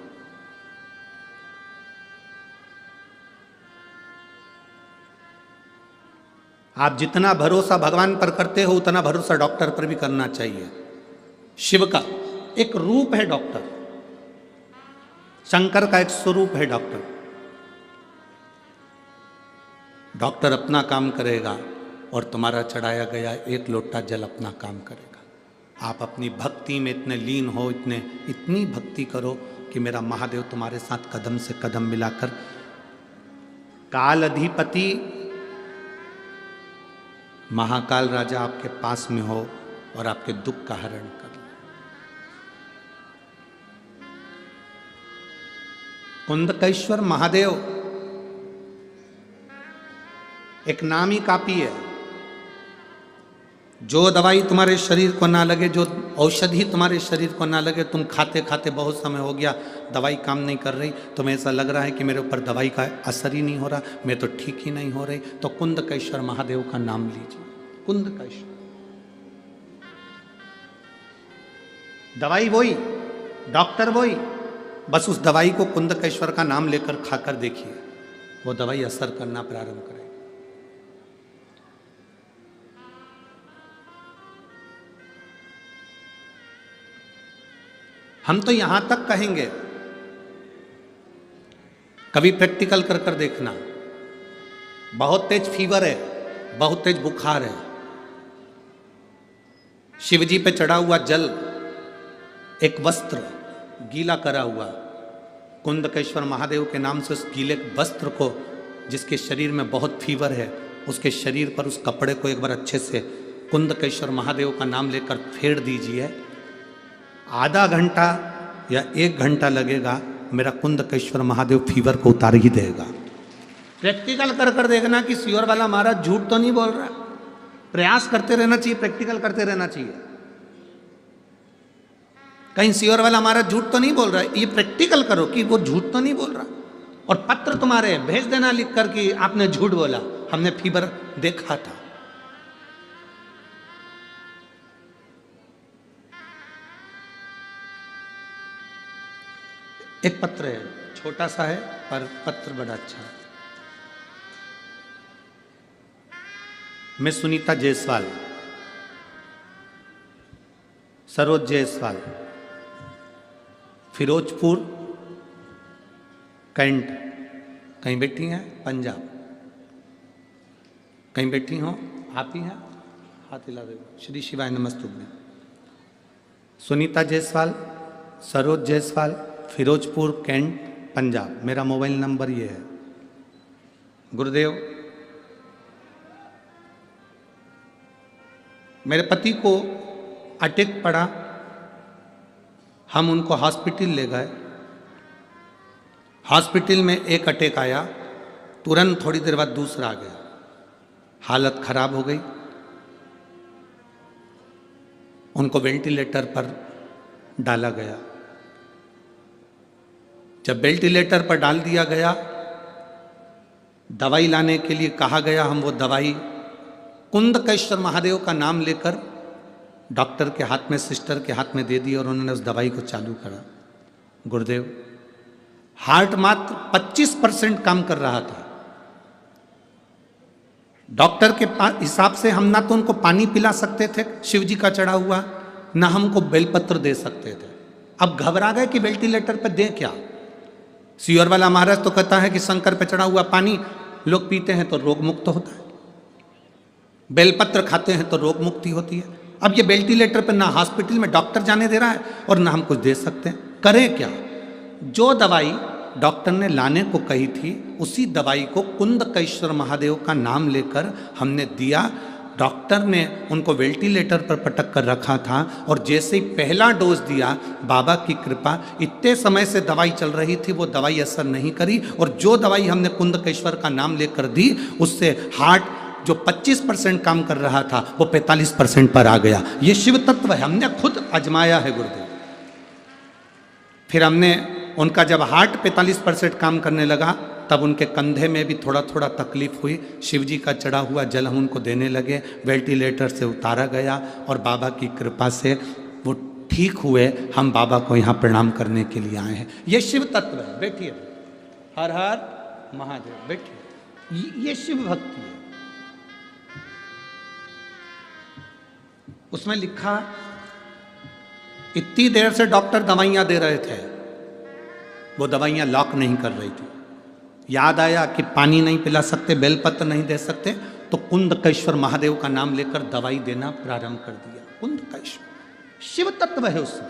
आप जितना भरोसा भगवान पर करते हो उतना भरोसा डॉक्टर पर भी करना चाहिए। शिव का एक रूप है डॉक्टर, शंकर का एक स्वरूप है डॉक्टर। डॉक्टर अपना काम करेगा और तुम्हारा चढ़ाया गया एक लोटा जल अपना काम करेगा। आप अपनी भक्ति में इतने लीन हो, इतनी भक्ति करो कि मेरा महादेव तुम्हारे साथ कदम से कदम मिलाकर, काल अधिपति महाकाल राजा आपके पास में हो और आपके दुख का हरण कर ले। कुंदकेश्वर महादेव एक नामी कापी है। जो दवाई तुम्हारे शरीर को ना लगे, जो औषधि तुम्हारे शरीर को ना लगे, तुम खाते खाते बहुत समय हो गया, दवाई काम नहीं कर रही, तुम्हें ऐसा लग रहा है कि मेरे ऊपर दवाई का असर ही नहीं हो रहा, मैं तो ठीक ही नहीं हो रही, तो कुंदकेश्वर महादेव का नाम लीजिए। कुंदकेश्वर दवाई वही, डॉक्टर वही, बस उस दवाई को कुंदकेश्वर का नाम लेकर खाकर देखिए, वो दवाई असर करना प्रारंभ करेगी। हम तो यहां तक कहेंगे, कभी प्रैक्टिकल कर कर देखना। बहुत तेज फीवर है, बहुत तेज बुखार है, शिवजी पे चढ़ा हुआ जल, एक वस्त्र गीला करा हुआ, कुंदकेश्वर महादेव के नाम से उस गीले वस्त्र को, जिसके शरीर में बहुत फीवर है, उसके शरीर पर उस कपड़े को एक बार अच्छे से कुंदकेश्वर महादेव का नाम लेकर फेर दीजिए। आधा घंटा या 1 घंटा लगेगा, मेरा कुंदकेश्वर महादेव फीवर को उतार ही देगा। प्रैक्टिकल कर कर देखना कि सियोर वाला महाराज झूठ तो नहीं बोल रहा। प्रयास करते रहना चाहिए, प्रैक्टिकल करते रहना चाहिए। कहीं सियोर वाला महाराज झूठ तो नहीं बोल रहा है, ये प्रैक्टिकल करो कि वो झूठ तो नहीं बोल रहा। और पत्र तुम्हारे भेज देना लिख कर कि आपने झूठ बोला, हमने फीवर देखा था। एक पत्र है, छोटा सा है पर पत्र बड़ा अच्छा है। मैं सुनीता जायसवाल, सरोज जायसवाल, फिरोजपुर कैंट, कहीं बैठी हैं पंजाब, कहीं बैठी हो आप ही हैं, हाथ हिला दे। श्री शिवाय नमस्तुभ्यं। सुनीता जायसवाल, सरोज जायसवाल, फिरोजपुर कैंट, पंजाब। मेरा मोबाइल नंबर ये है। गुरुदेव, मेरे पति को अटैक पड़ा, हम उनको हॉस्पिटल ले गए, हॉस्पिटल में एक अटैक आया, तुरंत थोड़ी देर बाद दूसरा आ गया, हालत खराब हो गई, उनको वेंटिलेटर पर डाला गया। जब वेंटिलेटर पर डाल दिया गया, दवाई लाने के लिए कहा गया, हम वो दवाई कुंदकेश्वर महादेव का नाम लेकर डॉक्टर के हाथ में, सिस्टर के हाथ में दे दी और उन्होंने उस दवाई को चालू करा। गुरुदेव, हार्ट मात्र 25% काम कर रहा था। डॉक्टर के हिसाब से हम ना तो उनको पानी पिला सकते थे शिव जी का चढ़ा हुआ, ना हमको बेलपत्र दे सकते थे। अब घबरा गए कि वेंटिलेटर पर दें क्या। सीवर वाला महाराज तो कहता है कि शंकर पे चढ़ा हुआ पानी लोग पीते हैं तो रोग मुक्त होता है, बेलपत्र खाते हैं तो रोग मुक्ति होती है। अब ये वेंटिलेटर पे ना हॉस्पिटल में डॉक्टर जाने दे रहा है और ना हम कुछ दे सकते हैं, करें क्या। जो दवाई डॉक्टर ने लाने को कही थी, उसी दवाई को कुंदकेश्वर महादेव का नाम लेकर हमने दिया। डॉक्टर ने उनको वेंटिलेटर पर पटक कर रखा था और जैसे ही पहला डोज दिया, बाबा की कृपा, इतने समय से दवाई चल रही थी, वो दवाई असर नहीं करी और जो दवाई हमने कुंदकेश्वर का नाम लेकर दी, उससे हार्ट जो 25% काम कर रहा था वो 45% पर आ गया। ये शिव तत्व है, हमने खुद आजमाया है गुरुदेव। फिर हमने उनका जब हार्ट 45% काम करने लगा, तब उनके कंधे में भी थोड़ा थोड़ा तकलीफ हुई। शिव जी का चढ़ा हुआ जल हम उनको देने लगे, वेंटिलेटर से उतारा गया और बाबा की कृपा से वो ठीक हुए। हम बाबा को यहाँ प्रणाम करने के लिए आए हैं। ये शिव तत्व है। बैठिए, हर हर महादेव, बैठिए। ये शिव भक्ति है। उसमें लिखा, इतनी देर से डॉक्टर दवाइयां दे रहे थे, वो दवाइयां लॉक नहीं कर रही थी। याद आया कि पानी नहीं पिला सकते, बेलपत्र नहीं दे सकते, तो कुंदकेश्वर महादेव का नाम लेकर दवाई देना प्रारंभ कर दिया। कुंदकेश्वर शिव तत्व है उसमें।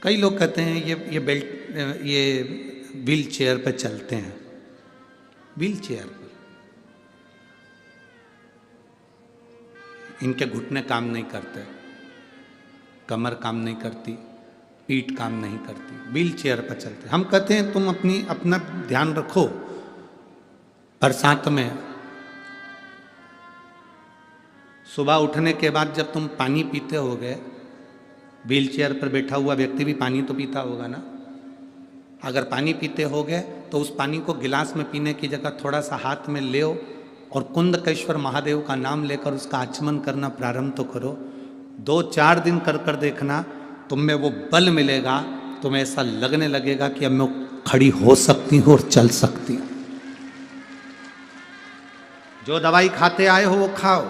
कई लोग कहते हैं ये व्हील चेयर पर चलते हैं। व्हील चेयर पर इनके घुटने काम नहीं करते, कमर काम नहीं करती, पीठ काम नहीं करती, व्हील चेयर पर चलते। हम कहते हैं तुम अपना ध्यान रखो। बरसात में सुबह उठने के बाद जब तुम पानी पीते होगे, व्हील चेयर पर बैठा हुआ व्यक्ति भी पानी तो पीता होगा ना। अगर पानी पीते होगे तो उस पानी को गिलास में पीने की जगह थोड़ा सा हाथ में ले और कुंदकेश्वर महादेव का नाम लेकर उसका आचमन करना प्रारंभ तो करो। 2-4 दिन कर कर देखना, तुम में वो बल मिलेगा, तुम्हें ऐसा लगने लगेगा कि अब मैं खड़ी हो सकती हूँ और चल सकती हूँ। जो दवाई खाते आए हो वो खाओ,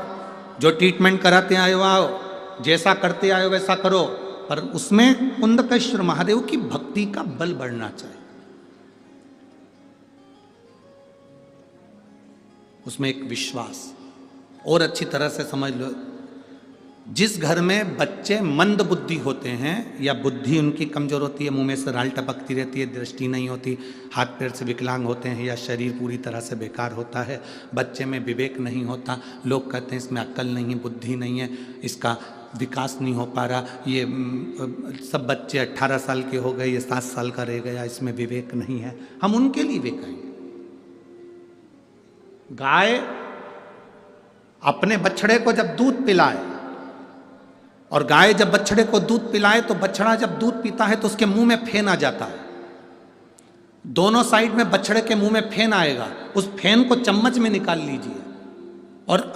जो ट्रीटमेंट कराते आए हो आओ, जैसा करते आए हो वैसा करो, पर उसमें कुंदकेश्वर महादेव की भक्ति का बल बढ़ना चाहिए। उसमें एक विश्वास। और अच्छी तरह से समझ लो, जिस घर में बच्चे मंद बुद्धि होते हैं या बुद्धि उनकी कमजोर होती है, मुंह में से राल टपकती रहती है, दृष्टि नहीं होती, हाथ पैर से विकलांग होते हैं या शरीर पूरी तरह से बेकार होता है, बच्चे में विवेक नहीं होता, लोग कहते हैं इसमें अक्ल नहीं है, बुद्धि नहीं है, इसका विकास नहीं हो पा रहा, ये सब बच्चे 18 साल के हो गए, ये 7 साल का रह गया, इसमें विवेक नहीं है। हम उनके लिए भी कहेंगे, गाय अपने बछड़े को जब दूध पिलाए और गाय जब बछड़े को दूध पिलाए तो बछड़ा जब दूध पीता है तो उसके मुंह में फेन आ जाता है। दोनों साइड में बछड़े के मुंह में फेन आएगा, उस फेन को चम्मच में निकाल लीजिए और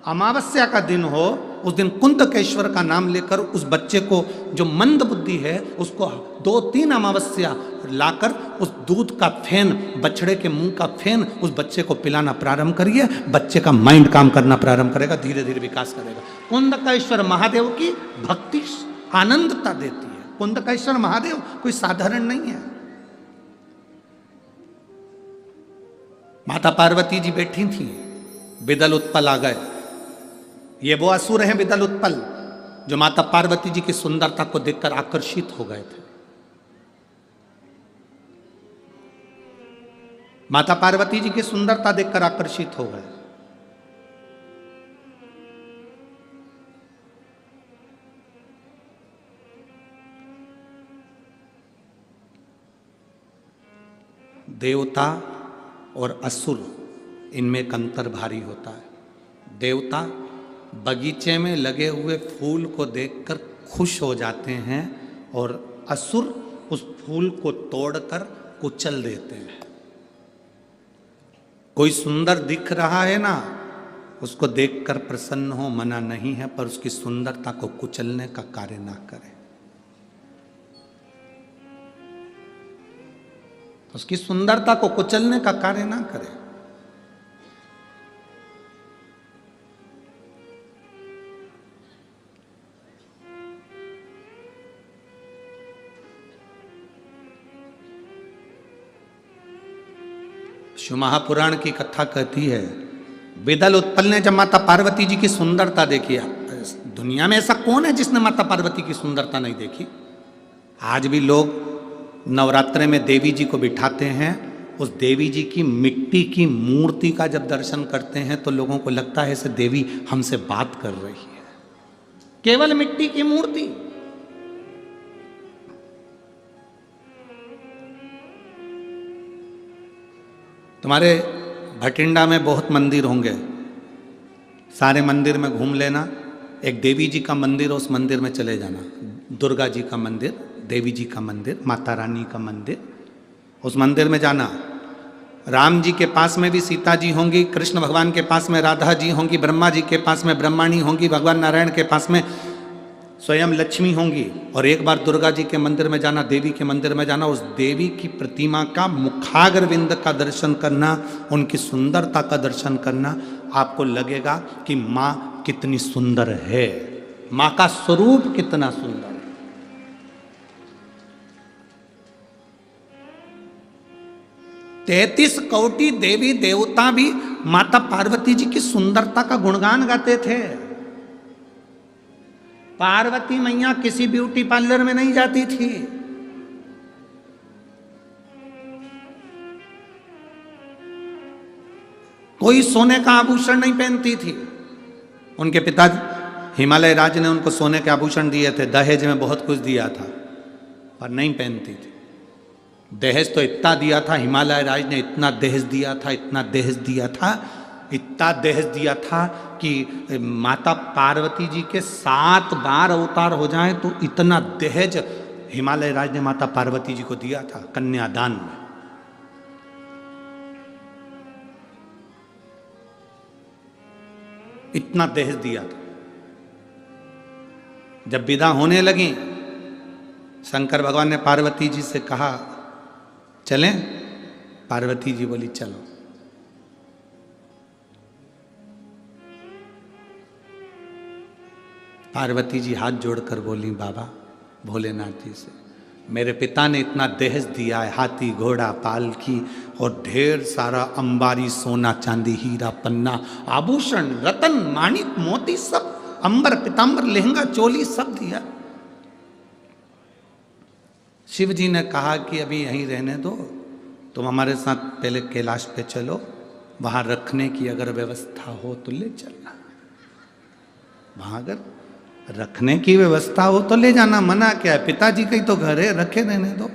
अमावस्या का दिन हो, उस दिन कुंदकेश्वर का नाम लेकर उस बच्चे को जो मंद बुद्धि है उसको 2-3 अमावस्या लाकर उस दूध का फेन, बछड़े के मुंह का फेन उस बच्चे को पिलाना प्रारंभ करिए। बच्चे का माइंड काम करना प्रारंभ करेगा, धीरे धीरे विकास करेगा। कुंदकेश्वर महादेव की भक्ति आनंदता देती है। कुंदकेश्वर महादेव कोई साधारण नहीं है। माता पार्वती जी बैठी थी, विदल उत्पल आ गए। ये वो असुर हैं विदल उत्पल जो माता पार्वती जी की सुंदरता को देखकर आकर्षित हो गए थे। माता पार्वती जी की सुंदरता देखकर आकर्षित हो गए। देवता और असुर इनमें एक अंतर भारी होता है। देवता बगीचे में लगे हुए फूल को देखकर खुश हो जाते हैं और असुर उस फूल को तोड़कर कुचल देते हैं। कोई सुंदर दिख रहा है ना, उसको देखकर प्रसन्न हो, मना नहीं है, पर उसकी सुंदरता को कुचलने का कार्य ना करें। उसकी सुंदरता को कुचलने का कार्य ना करें। शिव महापुराण की कथा कहती है, विदल उत्पल ने जब माता पार्वती जी की सुंदरता देखी, दुनिया में ऐसा कौन है जिसने माता पार्वती की सुंदरता नहीं देखी। आज भी लोग नवरात्रे में देवी जी को बिठाते हैं, उस देवी जी की मिट्टी की मूर्ति का जब दर्शन करते हैं तो लोगों को लगता है ऐसे देवी हमसे बात कर रही है। केवल मिट्टी की मूर्ति। तुम्हारे भटिंडा में बहुत मंदिर होंगे, सारे मंदिर में घूम लेना, एक देवी जी का मंदिर, उस मंदिर में चले जाना। दुर्गा जी का मंदिर, देवी जी का मंदिर, माता रानी का मंदिर, उस मंदिर में जाना। राम जी के पास में भी सीता जी होंगी, कृष्ण भगवान के पास में राधा जी होंगी, ब्रह्मा जी के पास में ब्रह्माणी होंगी, भगवान नारायण के पास में स्वयं लक्ष्मी होंगी। और एक बार दुर्गा जी के मंदिर में जाना, देवी के मंदिर में जाना, उस देवी की प्रतिमा का मुखाग्रविंद का दर्शन करना, उनकी सुंदरता का दर्शन करना, आपको लगेगा कि माँ कितनी सुंदर है, माँ का स्वरूप कितना सुंदर है। तैतीस कोटि देवी देवता भी माता पार्वती जी की सुंदरता का गुणगान गाते थे। पार्वती मैया किसी ब्यूटी पार्लर में नहीं जाती थी। कोई सोने का आभूषण नहीं पहनती थी। उनके पिता हिमालय राज ने उनको सोने के आभूषण दिए थे, दहेज में बहुत कुछ दिया था, पर नहीं पहनती थी। दहेज तो इतना दिया था, हिमालय राज ने इतना दहेज दिया था, इतना दहेज दिया था, इतना दहेज दिया था कि माता पार्वती जी के 7 बार अवतार हो जाएं तो इतना दहेज हिमालय राज ने माता पार्वती जी को दिया था कन्यादान में। इतना दहेज दिया था। जब विदा होने लगी, शंकर भगवान ने पार्वती जी से कहा चलें? पार्वती जी बोली चलो। पार्वती जी हाथ जोड़कर बोली, बाबा भोलेनाथ जी से, मेरे पिता ने इतना दहेज दिया है, हाथी घोड़ा पालकी और ढेर सारा अंबारी सोना चांदी हीरा पन्ना आभूषण रतन माणिक मोती सब, अंबर पीतांबर लहंगा चोली सब दिया। शिव जी ने कहा कि अभी यहीं रहने दो, तुम हमारे साथ पहले कैलाश पे चलो, वहां रखने की अगर व्यवस्था हो तो ले चलना, वहां अगर रखने की व्यवस्था हो तो ले जाना, मना क्या है, पिताजी का ही तो घर है, रखे रहने दो।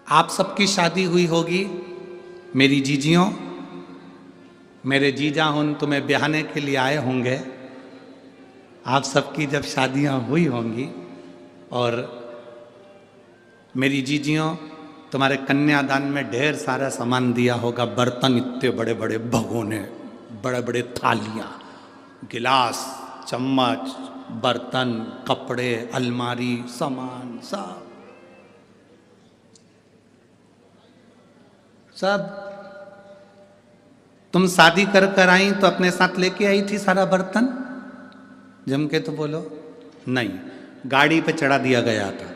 आप सबकी शादी हुई होगी, मेरी जीजियों, मेरे जीजा उन तुम्हें ब्याहने के लिए आए होंगे। आप सबकी जब शादियां हुई होंगी और मेरी जीजियों तुम्हारे कन्यादान में ढेर सारा सामान दिया होगा, बर्तन इतने बड़े बड़े भगोने, बड़े बड़े थालियाँ, गिलास, चम्मच, बर्तन, कपड़े, अलमारी, सामान सब तुम शादी कर कर आई तो अपने साथ लेके आई थी सारा बर्तन? जम के तो बोलो नहीं, गाड़ी पे चढ़ा दिया गया था,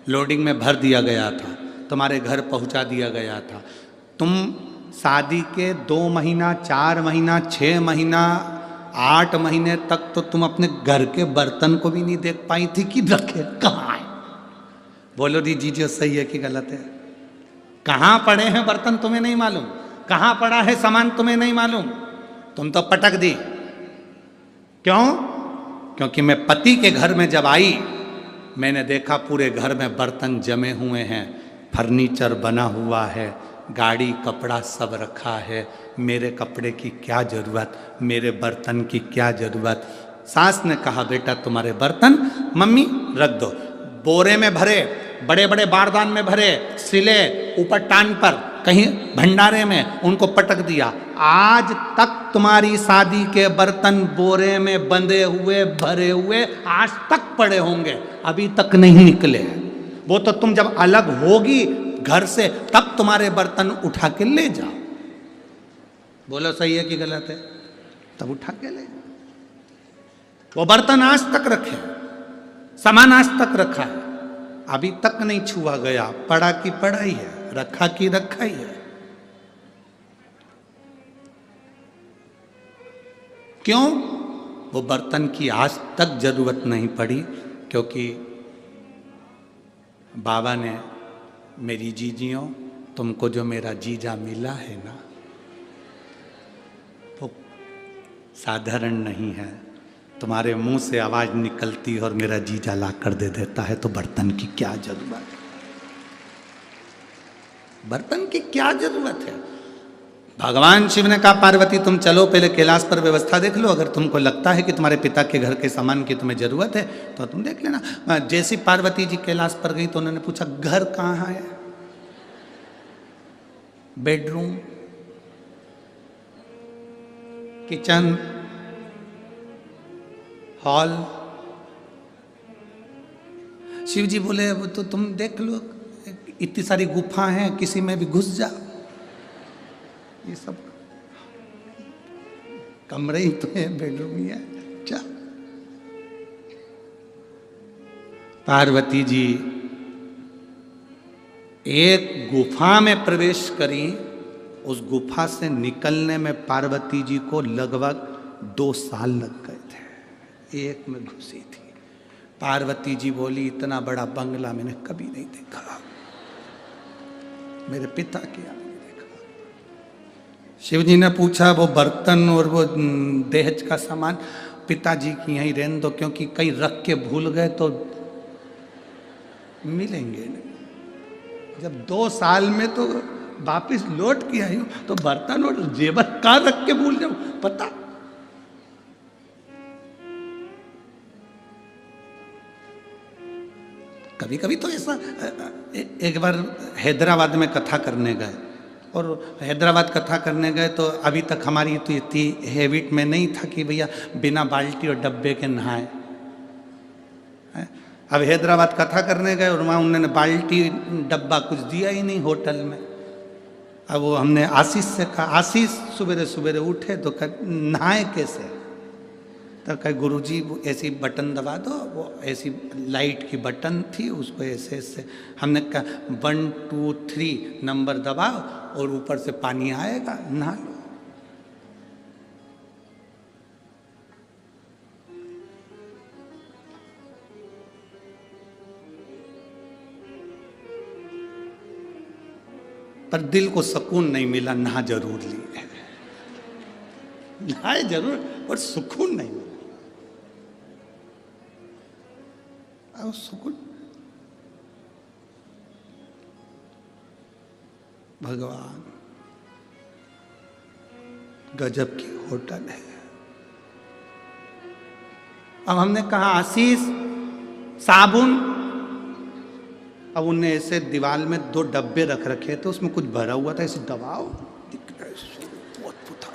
लोडिंग में भर दिया गया था, तुम्हारे घर पहुंचा दिया गया था। तुम शादी के 2 महीना, 4 महीना, 6 महीना, 8 महीने तक तो तुम अपने घर के बर्तन को भी नहीं देख पाई थी कि रखे कहाँ है। बोलो दीजिए सही है कि गलत है? कहाँ पड़े हैं बर्तन तुम्हें नहीं मालूम, कहाँ पड़ा है सामान तुम्हें नहीं मालूम, तुम तो पटक दी। क्यों? क्योंकि मैं पति के घर में जब आई, मैंने देखा पूरे घर में बर्तन जमे हुए हैं, फर्नीचर बना हुआ है, गाड़ी कपड़ा सब रखा है। मेरे कपड़े की क्या ज़रूरत, मेरे बर्तन की क्या ज़रूरत। सास ने कहा बेटा तुम्हारे बर्तन मम्मी रख दो, बोरे में भरे, बड़े बड़े बारदान में भरे, सिले ऊपर टान पर, कहीं भंडारे में उनको पटक दिया। आज तक तुम्हारी शादी के बर्तन बोरे में बंधे हुए भरे हुए आज तक पड़े होंगे, अभी तक नहीं निकले। वो तो तुम जब अलग होगी घर से तब तुम्हारे बर्तन उठा के ले जाओ। बोलो सही है कि गलत है? तब उठा के ले जाओ। वो बर्तन आज तक रखे, सामान आज तक रखा है, अभी तक नहीं छुआ गया। पड़ा की पड़ा ही है, रखा की रखा ही है। क्यों? वो बर्तन की आज तक जरूरत नहीं पड़ी, क्योंकि बाबा ने, मेरी जीजियों तुमको जो मेरा जीजा मिला है ना, वो साधारण नहीं है। तुम्हारे मुंह से आवाज निकलती और मेरा जीजा ला कर दे देता है, तो बर्तन की क्या जरूरत है? बर्तन की क्या जरूरत है? भगवान शिव ने कहा पार्वती तुम चलो पहले कैलाश पर व्यवस्था देख लो, अगर तुमको लगता है कि तुम्हारे पिता के घर के सामान की तुम्हें जरूरत है तो तुम देख लेना। जैसी पार्वती जी कैलाश पर गई तो उन्होंने पूछा घर कहाँ है? Bedroom, kitchen, hall. Shiv ji बोले वो तो तुम देख लो, इतनी सारी गुफा हैं, किसी में भी घुस जाओ। ये सब कमरे ही तो है, बेडरूम ही है। अच्छा, पार्वती जी एक गुफा में प्रवेश करी, उस गुफा से निकलने में पार्वती जी को लगभग 2 साल लग गए थे। एक में घुसी थी। पार्वती जी बोली इतना बड़ा बंगला मैंने कभी नहीं देखा, मेरे पिता के यहाँ नहीं देखा। शिव जी ने पूछा वो बर्तन और वो दहेज का सामान पिताजी की यहीं रहने दो, क्योंकि कहीं रख के भूल गए तो मिलेंगे नहीं। जब 2 साल में तो वापिस लौट के आई हूं, तो बर्तन और जेवर कहाँ रख के भूल जाऊं पता? कभी कभी तो ऐसा। एक बार हैदराबाद में कथा करने गए, और हैदराबाद कथा करने गए तो अभी तक हमारी तो इतनी हैबिट में नहीं था कि भैया बिना बाल्टी और डब्बे के नहाए। अब हैदराबाद कथा करने गए और वहाँ उन्होंने बाल्टी डब्बा कुछ दिया ही नहीं होटल में। अब वो हमने आशीष से कहा, आशीष सवेरे सवेरे उठे तो नहाए कैसे? तो कहे गुरुजी वो ऐसी बटन दबा दो, वो ऐसी लाइट की बटन थी, उसको ऐसे ऐसे। हमने कहा 1 2 3 नंबर दबाओ और ऊपर से पानी आएगा, नहा लो। पर दिल को सुकून नहीं मिला, नहा जरूर लिए, नहाए जरूर पर सुकून नहीं मिला। अब सुकून भगवान गजब की होटल है। अब हमने कहा आशीष साबुन, अब उनने ऐसे दीवार में 2 डब्बे रख रखे थे, उसमें कुछ भरा हुआ था, ऐसे दबाओ दिख रहा है, बहुत पुथा।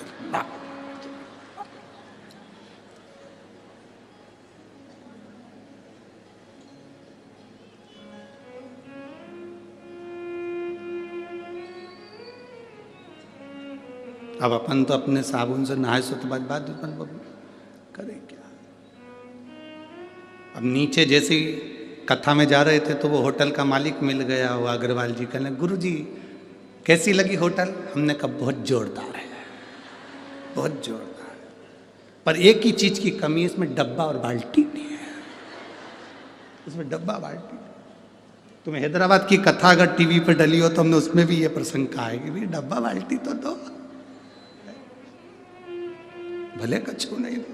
अब अपन तो अपने साबुन से नहाए सो तो बाद करे क्या। अब नीचे जैसे कथा में जा रहे थे तो वो होटल का मालिक मिल गया, वो अग्रवाल जी कहने गुरुजी कैसी लगी होटल? हमने कहा बहुत जोरदार है, बहुत जोरदार, पर एक ही चीज की कमी है, इसमें डब्बा और बाल्टी नहीं है। इसमें डब्बा बाल्टी। तुम्हें हैदराबाद की कथा अगर टीवी पर डली हो तो हमने उसमें भी ये प्रसंग कहा है कि भाई डब्बा बाल्टी तो दो, भले कछु नहीं दो।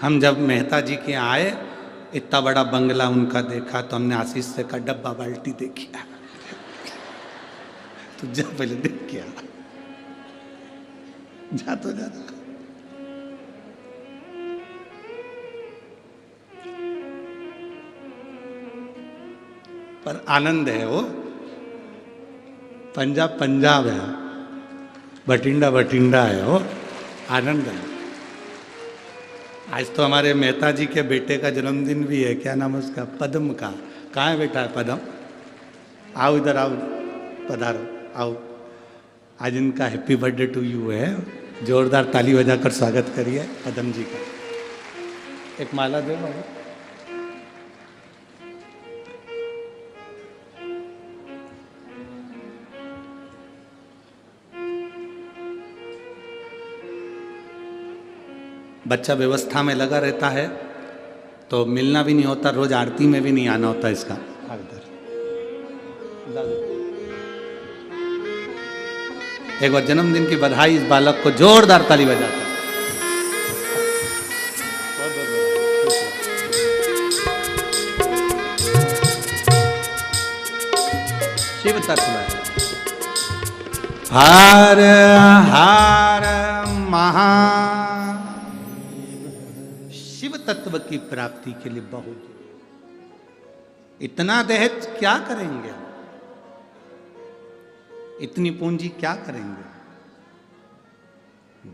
हम जब मेहता जी के यहाँ आए, इतना बड़ा बंगला उनका देखा तो हमने आशीष से कहा डब्बा बाल्टी देखी तो जा पहले देख के आ, जा तो जा। पर आनंद है वो, पंजाब पंजाब है, बठिंडा बठिंडा है वो, आनंद है। आज तो हमारे मेहता जी के बेटे का जन्मदिन भी है, क्या नाम है उसका, पद्म का। कहाँ है बेटा पद्म? आओ इधर आओ, पधारो आओ। आज इनका हैप्पी बर्थडे टू यू है, जोरदार ताली बजाकर स्वागत करिए पद्म जी का। एक माला दो बाबू। बच्चा व्यवस्था में लगा रहता है तो मिलना भी नहीं होता, रोज आरती में भी नहीं आना होता इसका। एक बार जन्मदिन की बधाई इस बालक को, जोरदार ताली बजाता। शिव तत्व हर हर महा, शिव तत्व की प्राप्ति के लिए बहुत, इतना दहेज क्या करेंगे, इतनी पूंजी क्या करेंगे।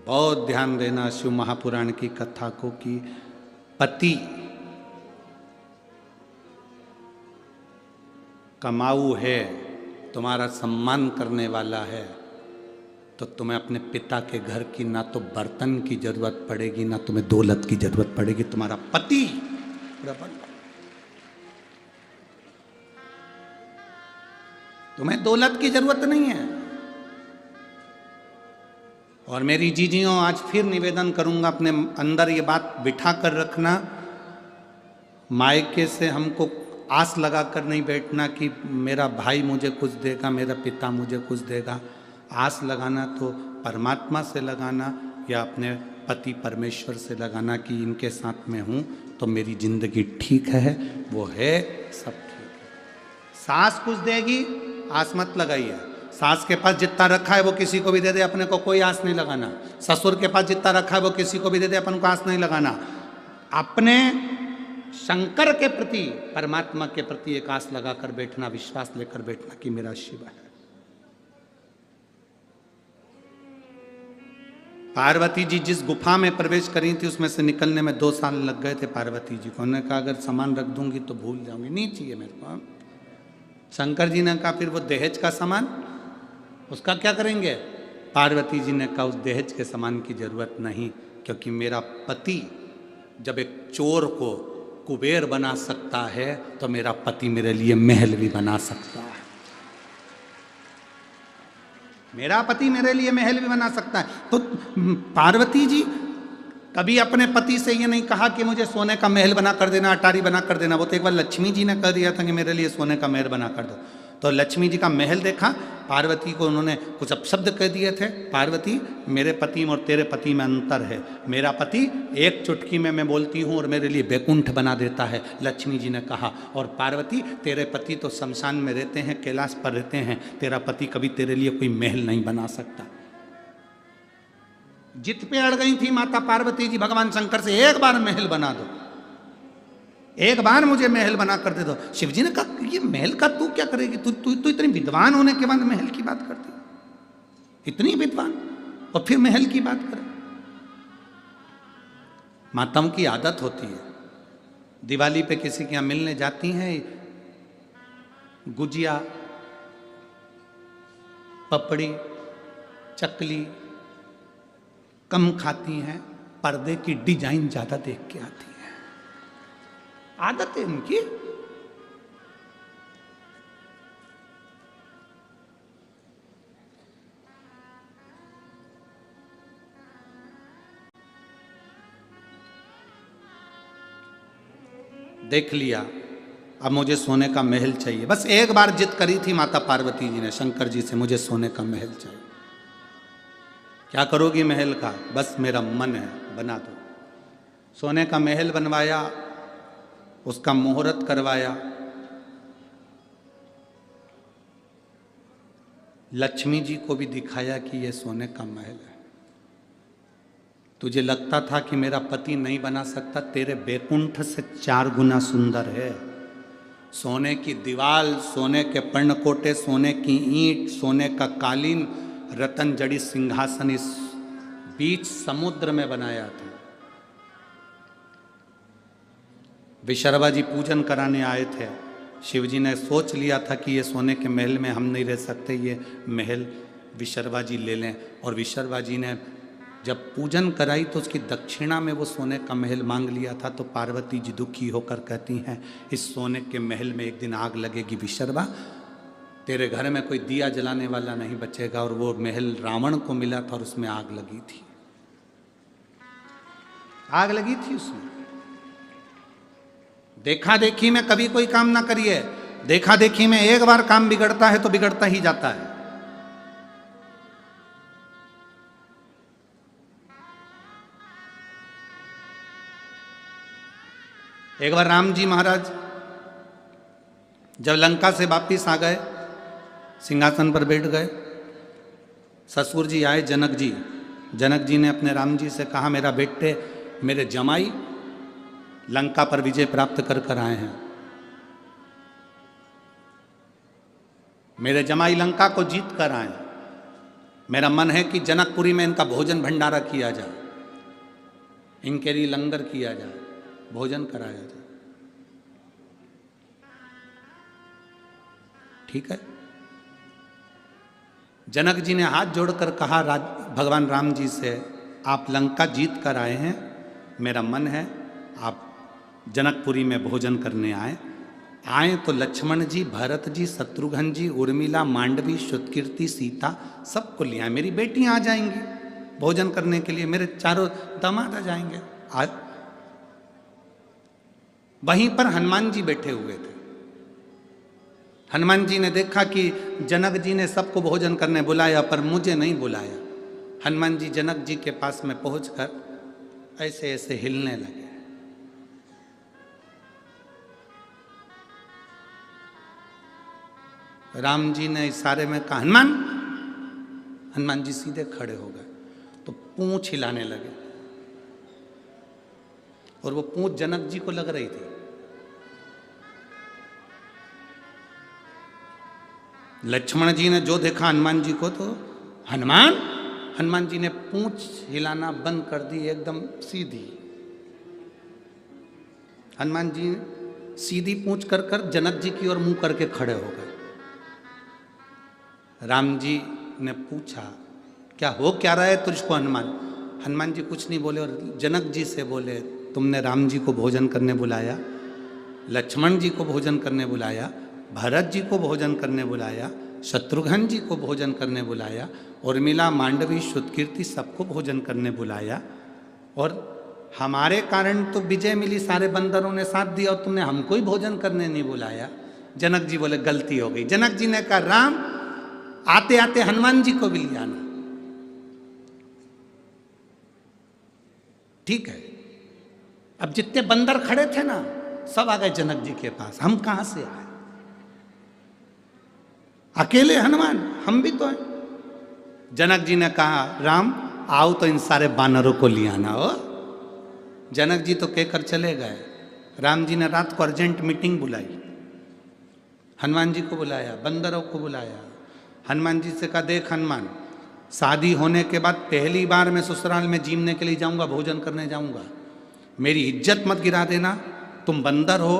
बहुत ध्यान देना शिव महापुराण की कथा को कि पति कमाऊ है, तुम्हारा सम्मान करने वाला है, तो तुम्हें अपने पिता के घर की ना तो बर्तन की जरूरत पड़ेगी, ना तुम्हें दौलत की जरूरत पड़ेगी। तुम्हारा पति तुम्हें दौलत की जरूरत नहीं है। और मेरी जीजियों, आज फिर निवेदन करूंगा, अपने अंदर ये बात बिठा कर रखना, मायके से हमको आस लगा कर नहीं बैठना कि मेरा भाई मुझे कुछ देगा, मेरा पिता मुझे कुछ देगा। आस लगाना तो परमात्मा से लगाना या अपने पति परमेश्वर से लगाना कि इनके साथ में हूँ तो मेरी जिंदगी ठीक है, वो है सब ठीक है। सास कुछ देगी, आस मत लगाइए। सास के पास जितना रखा है वो किसी को भी दे दे, अपने को कोई आस नहीं लगाना। ससुर के पास जितना रखा है वो किसी को भी दे दे, अपन को आस नहीं लगाना। अपने शंकर के प्रति, परमात्मा के प्रति एक आस लगाकर बैठना, विश्वास लेकर बैठना कि मेरा शिव है। पार्वती जी जिस गुफा में प्रवेश करी थी उसमें से निकलने में 2 साल लग गए थे पार्वती जी को। उन्होंने कहा अगर सामान रख दूंगी तो भूल जाऊंगी, नहीं चाहिए मेरे को। शंकर जी ने कहा फिर वो दहेज का सामान, उसका क्या करेंगे? पार्वती जी ने कहा उस दहेज के सामान की जरूरत नहीं, क्योंकि मेरा पति जब एक चोर को कुबेर बना सकता है तो मेरा पति मेरे लिए महल भी बना सकता है। मेरा पति मेरे लिए महल भी बना सकता है। तो पार्वती जी कभी अपने पति से ये नहीं कहा कि मुझे सोने का महल बना कर देना, अटारी बना कर देना। वो तो एक बार लक्ष्मी जी ने कह दिया था कि मेरे लिए सोने का महल बना कर दो। तो लक्ष्मी जी का महल देखा, पार्वती को उन्होंने कुछ अपशब्द कह दिए थे। पार्वती, मेरे पति और तेरे पति में अंतर है। मेरा पति एक चुटकी में मैं बोलती हूँ और मेरे लिए बैकुंठ बना देता है, लक्ष्मी जी ने कहा। और पार्वती, तेरे पति तो शमशान में रहते हैं, कैलाश पर रहते हैं, तेरा पति कभी तेरे लिए कोई महल नहीं बना सकता। जित पे अड़ गई थी माता पार्वती जी भगवान शंकर से, एक बार महल बना दो, एक बार मुझे महल बना कर दे दो। शिव जी ने कहा ये महल का तू क्या करेगी, तू इतनी विद्वान होने के बाद महल की बात करती, इतनी विद्वान और फिर महल की बात करे। माताओं की आदत होती है, दिवाली पे किसी के यहां मिलने जाती हैं, गुजिया, पपड़ी, चकली कम खाती हैं, पर्दे की डिजाइन ज्यादा देख के आती है। आदत है उनकी। देख लिया, अब मुझे सोने का महल चाहिए। बस एक बार जिद करी थी माता पार्वती जी ने शंकर जी से, मुझे सोने का महल चाहिए। क्या करोगी महल का? बस मेरा मन है, बना दो। सोने का महल बनवाया, उसका मुहूर्त करवाया, लक्ष्मी जी को भी दिखाया कि ये सोने का महल है। तुझे लगता था कि मेरा पति नहीं बना सकता, तेरे बैकुंठ से 4 गुना सुंदर है। सोने की दीवाल, सोने के पर्णकोटे, सोने की ईंट, सोने का कालीन, रतन जड़ी सिंहासन इस बीच समुद्र में बनाया था। विशर्वा जी पूजन कराने आए थे। शिव जी ने सोच लिया था कि ये सोने के महल में हम नहीं रह सकते, ये महल विशर्वा जी ले लें। और विशर्वा जी ने जब पूजन कराई तो उसकी दक्षिणा में वो सोने का महल मांग लिया था। तो पार्वती जी दुखी होकर कहती हैं, इस सोने के महल में एक दिन आग लगेगी विशर्वा, तेरे घर में कोई दिया जलाने वाला नहीं बचेगा। और वो महल रावण को मिला था और उसमें आग लगी थी, आग लगी थी उसमें। देखा देखी में कभी कोई काम ना करिए। देखा देखी में एक बार काम बिगड़ता है तो बिगड़ता ही जाता है। एक बार राम जी महाराज जब लंका से वापिस आ गए, सिंहासन पर बैठ गए, ससुर जी आए जनक जी। जनक जी ने अपने राम जी से कहा, मेरा बेटे, मेरे जमाई लंका पर विजय प्राप्त कर कर आए हैं। मेरे जमाई लंका को जीत कर आए। मेरा मन है कि जनकपुरी में इनका भोजन भंडारा किया जाए, इनके लिए लंगर किया जाए, भोजन कराया जाए। ठीक है। जनक जी ने हाथ जोड़कर कहा भगवान राम जी से, आप लंका जीत कर आए हैं, मेरा मन है आप जनकपुरी में भोजन करने आए तो लक्ष्मण जी, भरत जी, शत्रुघ्न जी, उर्मिला, मांडवी, श्रुतकीर्ति, सीता सबको ले आए। मेरी बेटियां आ जाएंगी भोजन करने के लिए, मेरे चारों दामाद आ जाएंगे। आज वहीं पर हनुमान जी बैठे हुए थे। हनुमान जी ने देखा कि जनक जी ने सबको भोजन करने बुलाया पर मुझे नहीं बुलाया। हनुमान जी जनक जी के पास में पहुंचकर ऐसे ऐसे हिलने लगे। राम जी ने इशारे में कहा हनुमान। हनुमान जी सीधे खड़े हो गए तो पूंछ हिलाने लगे और वो पूंछ जनक जी को लग रही थी। लक्ष्मण जी ने जो देखा हनुमान जी को तो हनुमान जी ने पूंछ हिलाना बंद कर दी, एकदम सीधी। हनुमान जी सीधी पूंछ कर जनक जी की ओर मुंह करके खड़े हो गए। राम जी ने पूछा, क्या हो क्या रहा है तुझको हनुमान? हनुमान जी कुछ नहीं बोले और जनक जी से बोले, तुमने राम जी को भोजन करने बुलाया, लक्ष्मण जी को भोजन करने बुलाया, भरत जी को भोजन करने बुलाया, शत्रुघ्न जी को भोजन करने बुलाया, उर्मिला, मांडवी, श्रुतकीर्ति सबको भोजन करने बुलाया और हमारे कारण तो विजय मिली, सारे बंदरों ने साथ दिया और तुमने हमको ही भोजन करने नहीं बुलाया। जनक जी बोले गलती हो गई। जनक जी ने कहा राम आते आते हनुमान जी को भी ले आना। ठीक है। अब जितने बंदर खड़े थे ना सब आ गए जनक जी के पास। हम कहां से आए? अकेले हनुमान, हम भी तो हैं। जनक जी ने कहा राम आओ तो इन सारे बानरों को ले आना हो। जनक जी तो कहकर चले गए। राम जी ने रात को अर्जेंट मीटिंग बुलाई, हनुमान जी को बुलाया, बंदरों को बुलाया। हनुमान जी से कहा देख हनुमान, शादी होने के बाद पहली बार मैं ससुराल में जीमने के लिए जाऊंगा, भोजन करने जाऊंगा, मेरी इज्जत मत गिरा देना। तुम बंदर हो,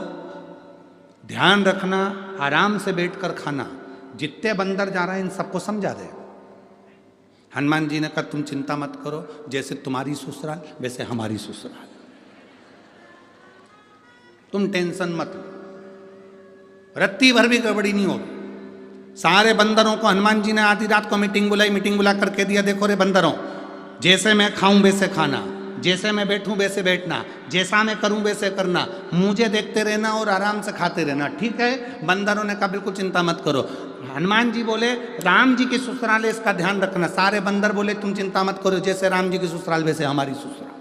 ध्यान रखना, आराम से बैठकर खाना। जितने बंदर जा रहे हैं इन सबको समझा दे। हनुमान जी ने कहा तुम चिंता मत करो, जैसे तुम्हारी ससुराल वैसे हमारी ससुराल, तुम टेंशन मत लो, रत्ती भर भी गड़बड़ी नहीं होगी। सारे बंदरों को हनुमान जी ने आधी रात को मीटिंग बुलाई, मीटिंग बुला करके दिया, देखो रे बंदरों, जैसे मैं खाऊं वैसे खाना, जैसे मैं बैठूं वैसे बैठना, जैसा मैं करूं वैसे करना, मुझे देखते रहना और आराम से खाते रहना। ठीक है? बंदरों ने कहा बिल्कुल चिंता मत करो। हनुमान जी बोले राम जी की ससुराल है, इसका ध्यान रखना। सारे बंदर बोले तुम चिंता मत करो, जैसे राम जी की ससुराल वैसे हमारी ससुराल।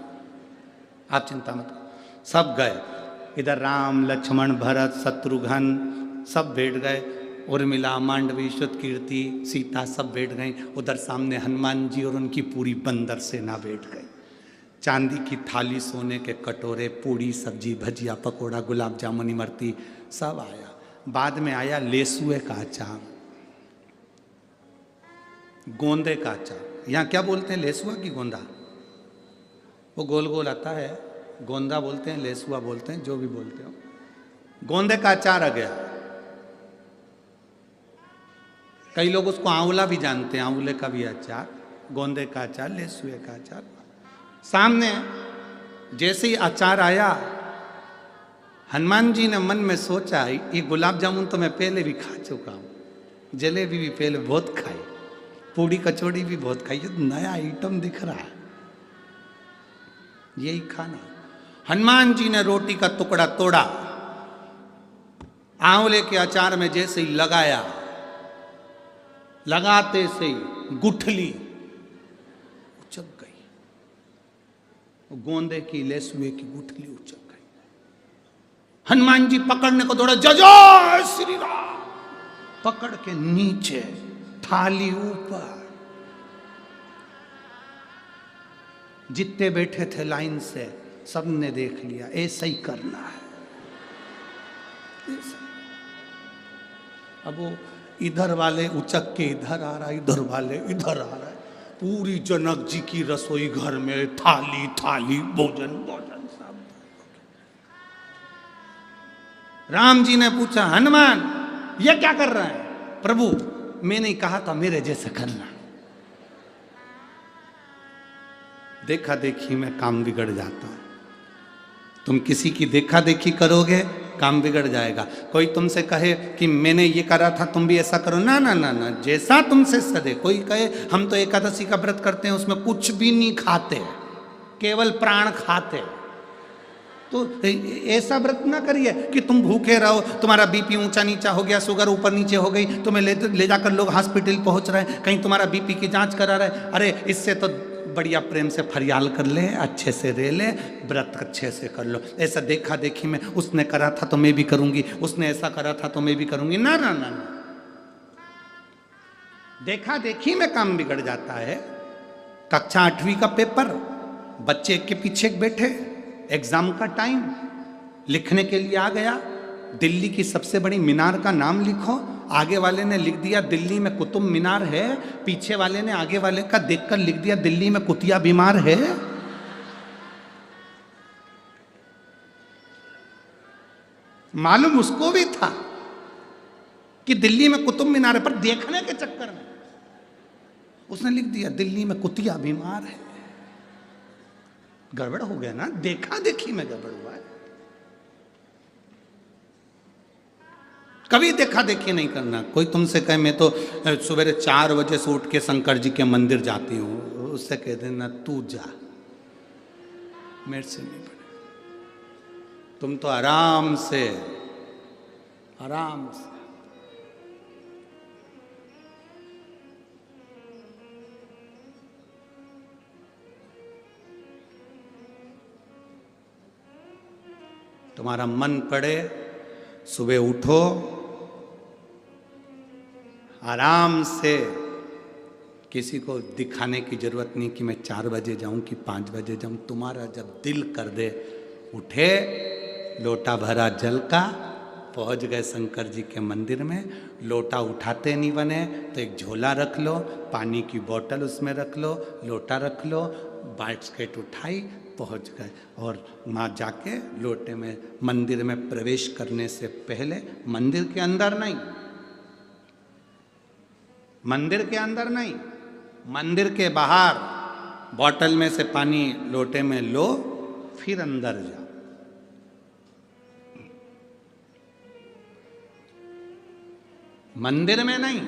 आप चिंता मत करो। सब गए, इधर राम लक्ष्मण भरत शत्रुघ्न सब बैठ गए, उर्मिला मांडवी श्रुतकीर्ति सीता सब बैठ गई। उधर सामने हनुमान जी और उनकी पूरी बंदर सेना बैठ गई। चांदी की थाली, सोने के कटोरे, पूड़ी सब्जी भजिया पकोड़ा गुलाब जामुन इमरती सब आया। बाद में आया लेसुए का अचार, गोंदे का अचार। यहाँ क्या बोलते हैं, लेसुआ की गोंदा? वो गोल गोल आता है, गोंदा बोलते हैं, लेसुआ बोलते हैं, जो भी बोलते हो। गोंदे का अचार आ गया। कई लोग उसको आंवला भी जानते हैं, आंवले का भी अचार, गोंदे का अचार, लेसुए का अचार। सामने जैसे ही अचार आया, हनुमान जी ने मन में सोचा, ये गुलाब जामुन तो मैं पहले भी खा चुका हूं, जलेबी भी पहले बहुत खाई, पूड़ी कचौड़ी भी बहुत खाई, ये नया आइटम दिख रहा है, यही खाना। हनुमान जी ने रोटी का टुकड़ा तोड़ा, आंवले के अचार में जैसे ही लगाया, लगाते से ही गुठली उचक गई, गोंदे की लेसुए की गुठली उचक गई। हनुमान जी पकड़ने को दौड़े, जय श्री राम, पकड़ के नीचे, थाली ऊपर। जितने बैठे थे लाइन से सबने देख लिया, ऐसा ही करना है। अब वो इधर वाले उचक के इधर आ रहा, इधर वाले इधर आ रहा है। पूरी जनक जी की रसोई घर में थाली थाली, भोजन भोजन सब। राम जी ने पूछा, हनुमान ये क्या कर रहा है? प्रभु मैंने कहा था मेरे जैसे करना। देखा देखी में काम बिगड़ जाता है। तुम किसी की देखा देखी करोगे, काम बिगड़ जाएगा। कोई तुमसे कहे कि मैंने ये करा था तुम भी ऐसा करो, ना ना ना ना, जैसा तुमसे सदे। कोई कहे हम तो एकादशी का व्रत करते हैं, उसमें कुछ भी नहीं खाते, केवल प्राण खाते, तो ऐसा व्रत ना करिए कि तुम भूखे रहो, तुम्हारा बीपी ऊंचा नीचा हो गया, शुगर ऊपर नीचे हो गई, तुम्हें ले जाकर लोग हॉस्पिटल पहुंच रहे हैं, कहीं तुम्हारा बीपी की जांच करा रहे। अरे इससे तो बढ़िया प्रेम से फरियाल कर ले, अच्छे से रह ले, व्रत अच्छे से कर लो। ऐसा देखा देखी में उसने करा था तो मैं भी करूंगी, उसने ऐसा करा था तो मैं भी करूंगी, ना ना ना ना। देखा देखी में काम बिगड़ जाता है। कक्षा 8वीं का पेपर, बच्चे एक के पीछे एक बैठे, एग्जाम का टाइम, लिखने के लिए आ गया, दिल्ली की सबसे बड़ी मीनार का नाम लिखो। आगे वाले ने लिख दिया दिल्ली में कुतुब मीनार है, पीछे वाले ने आगे वाले का देखकर लिख दिया दिल्ली में कुतिया बीमार है। मालूम उसको भी था कि दिल्ली में कुतुब मीनार है, पर देखने के चक्कर में उसने लिख दिया दिल्ली में कुतिया बीमार है। गड़बड़ हो गया ना, देखा देखी में गड़बड़ हुआ है। कभी देखा देखी नहीं करना। कोई तुमसे कहे मैं तो सवेरे 4 बजे से उठ के शंकर जी के मंदिर जाती हूँ, उससे कह देना तू जा, मेरे से नहीं पड़ेगा। तुम तो आराम से तुम्हारा मन पड़े, सुबह उठो, आराम से, किसी को दिखाने की जरूरत नहीं कि मैं 4 बजे जाऊं कि 5 बजे जाऊं। तुम्हारा जब दिल कर दे, उठे, लोटा भरा जल का, पहुंच गए शंकर जी के मंदिर में। लोटा उठाते नहीं बने तो एक झोला रख लो, पानी की बोतल उसमें रख लो, लोटा रख लो, बास्केट उठाई, पहुंच गए। और वहाँ जाके लोटे में मंदिर में प्रवेश करने से पहले, मंदिर के अंदर नहीं, मंदिर के अंदर नहीं, मंदिर के बाहर बोतल में से पानी लोटे में लो, फिर अंदर जाओ। मंदिर में नहीं।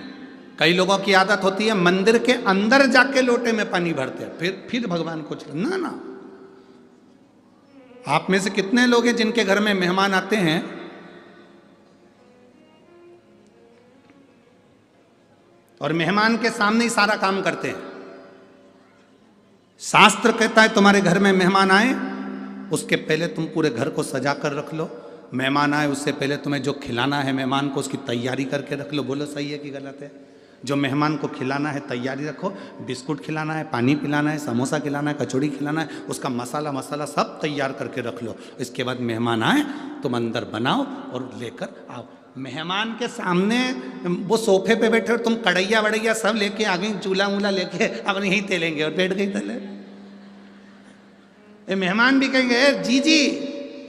कई लोगों की आदत होती है मंदिर के अंदर जाके लोटे में पानी भरते हैं, फिर भगवान को ना ना। आप में से कितने लोग हैं जिनके घर में मेहमान आते हैं और मेहमान के सामने ही सारा काम करते हैं? शास्त्र कहता है तुम्हारे घर में मेहमान आए उसके पहले तुम पूरे घर को सजा कर रख लो। मेहमान आए उससे पहले तुम्हें जो खिलाना है मेहमान को उसकी तैयारी करके रख लो। बोलो सही है कि गलत है? जो मेहमान को खिलाना है तैयारी रखो, बिस्कुट खिलाना है, पानी पिलाना है, समोसा खिलाना है, कचौड़ी खिलाना है, उसका मसाला सब तैयार करके रख लो। इसके बाद मेहमान आए तुम अंदर बनाओ और लेकर आओ। मेहमान के सामने वो सोफे पे बैठे और तुम कढ़ैया वड़ैया सब लेके आ गई, चूल्हा वूल्हा लेके अब यहीं तेलेंगे और बैठ गई तले। ये मेहमान भी कहेंगे जी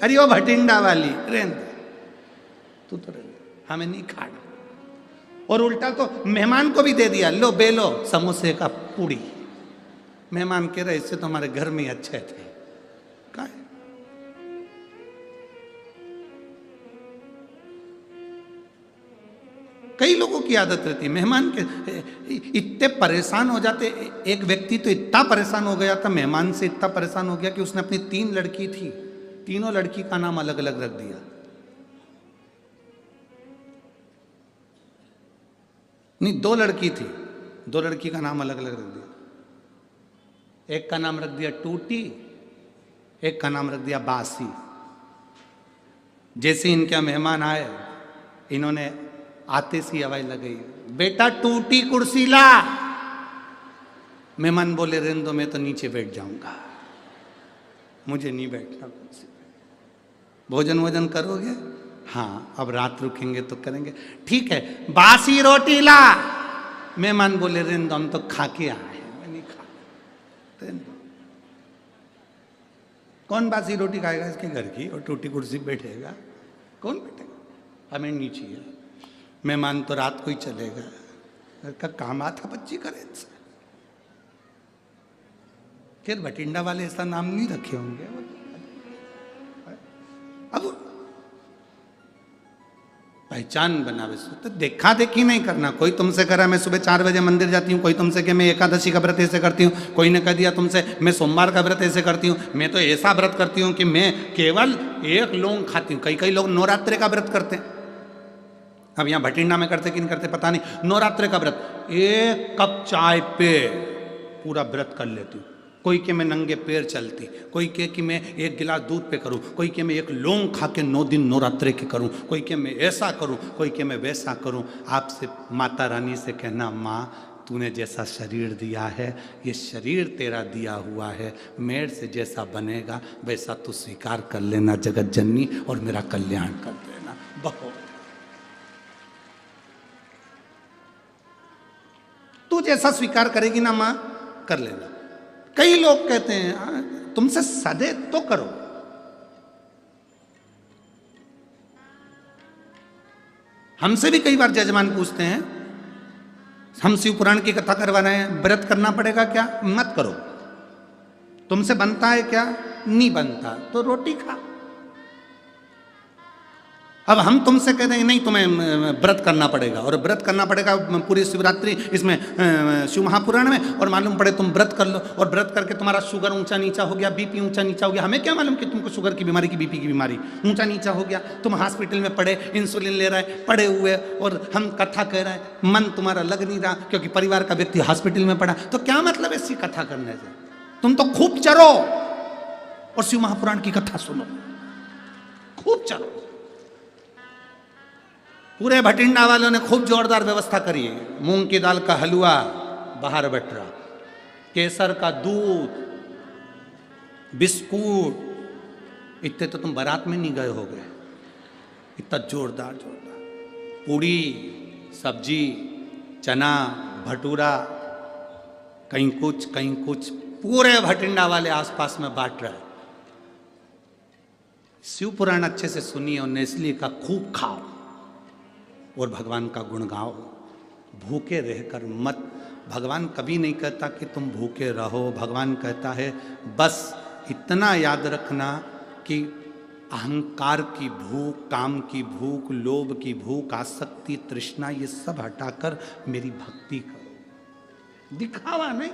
अरे वो भटिंडा वाली रेंद तू तो हमें नहीं खाना। और उल्टा तो मेहमान को भी दे दिया, लो बेलो समोसे का पूड़ी। मेहमान कह रहे इससे तो हमारे घर में ही अच्छे थे। का है? कई लोगों की आदत रहती है मेहमान के इतने परेशान हो जाते। एक व्यक्ति तो इतना परेशान हो गया था, मेहमान से इतना परेशान हो गया कि उसने अपनी 3 लड़की थी, तीनों लड़की का नाम अलग अलग रख दिया। नहीं 2 लड़की थी, 2 लड़की का नाम अलग अलग रख दिया। एक का नाम रख दिया टूटी, एक का नाम रख दिया बासी। जैसे इनके मेहमान आए इन्होंने आते सी आवाज लगाई, बेटा टूटी कुर्सी ला। मेहमान बोले रहने दो मैं तो नीचे बैठ जाऊंगा, मुझे नहीं बैठना कुर्सी पे। भोजन वोजन करोगे? हाँ अब रात रुकेंगे तो करेंगे। ठीक है बासी रोटी ला। मेहमान बोले रहने दो हम तो खा के आए हैं, मैं नहीं खा। कौन बासी रोटी खाएगा इसके घर की और टूटी कुर्सी बैठेगा? कौन बैठेगा? हमें नीचे है। मेहमान तो रात को ही चलेगा, घर का काम आता बच्ची करे इनसे। फिर भटिंडा वाले ऐसा नाम नहीं रखे होंगे। अब पहचान बनावे तो देखा देखी नहीं करना। कोई तुमसे करा मैं सुबह 4 बजे मंदिर जाती हूँ, कोई तुमसे कि मैं एकादशी का व्रत ऐसे करती हूँ, कोई ने कह दिया तुमसे मैं सोमवार का व्रत ऐसे करती हूँ, मैं तो ऐसा व्रत करती हूँ कि मैं केवल 1 लौंग खाती हूँ। कई लोग नवरात्रे का व्रत करते हैं। अब यहाँ भटिंडा में करते कि नहीं करते पता नहीं। नवरात्रे का व्रत 1 कप चाय पे पूरा व्रत कर लेती हूँ। कोई के मैं नंगे पैर चलती, कोई के कि मैं 1 गिलास दूध पे करूं, कोई के मैं 1 लौंग खा के 9 दिन नवरात्रे के करूं, कोई के मैं ऐसा करूं, कोई के मैं वैसा करूं। आपसे माता रानी से कहना माँ तूने जैसा शरीर दिया है ये शरीर तेरा दिया हुआ है, मेरे से जैसा बनेगा वैसा तू स्वीकार कर लेना जगत जननी और मेरा कल्याण कर देना। बहुत तू जैसा स्वीकार करेगी ना माँ कर लेना। कई लोग कहते हैं तुमसे सदे तो करो। हमसे भी कई बार जजमान पूछते हैं हम शिव पुराण की कथा करवा रहे हैं, व्रत करना पड़ेगा क्या? मत करो। तुमसे बनता है क्या? नहीं बनता तो रोटी खा। अब हम तुमसे कह देंगे नहीं तुम्हें व्रत करना पड़ेगा, और व्रत करना पड़ेगा पूरी शिवरात्रि इसमें शिव महापुराण में, और मालूम पड़े तुम व्रत कर लो और व्रत करके तुम्हारा शुगर ऊंचा नीचा हो गया, बीपी ऊंचा नीचा हो गया। हमें क्या मालूम कि तुमको शुगर की बीमारी की बीपी की बीमारी ऊंचा नीचा हो गया। तुम हॉस्पिटल में पड़े इंसुलिन ले रहे पड़े हुए और हम कथा कह रहे हैं, मन तुम्हारा लग नहीं रहा क्योंकि परिवार का व्यक्ति हॉस्पिटल में पड़ा। तो क्या मतलब ऐसी कथा करने से? तुम तो खूब चरो और शिव महापुराण की कथा सुनो, खूब चरो। पूरे भटिंडा वालों ने खूब जोरदार व्यवस्था करी है। मूंग की दाल का हलवा बाहर बट रहा, केसर का दूध, बिस्कुट। इतने तो तुम बारात में नहीं गए हो गए, इतना जोरदार पूड़ी सब्जी चना भटूरा, कहीं कुछ पूरे भटिंडा वाले आसपास में बांट रहे। शिव पुराण अच्छे से सुनिए और नेस्ली का खूब खाओ और भगवान का गुण गाओ। भूखे रहकर मत। भगवान कभी नहीं कहता कि तुम भूखे रहो। भगवान कहता है बस इतना याद रखना कि अहंकार की भूख, काम की भूख, लोभ की भूख, आसक्ति, तृष्णा, ये सब हटाकर मेरी भक्ति करो। दिखावा नहीं।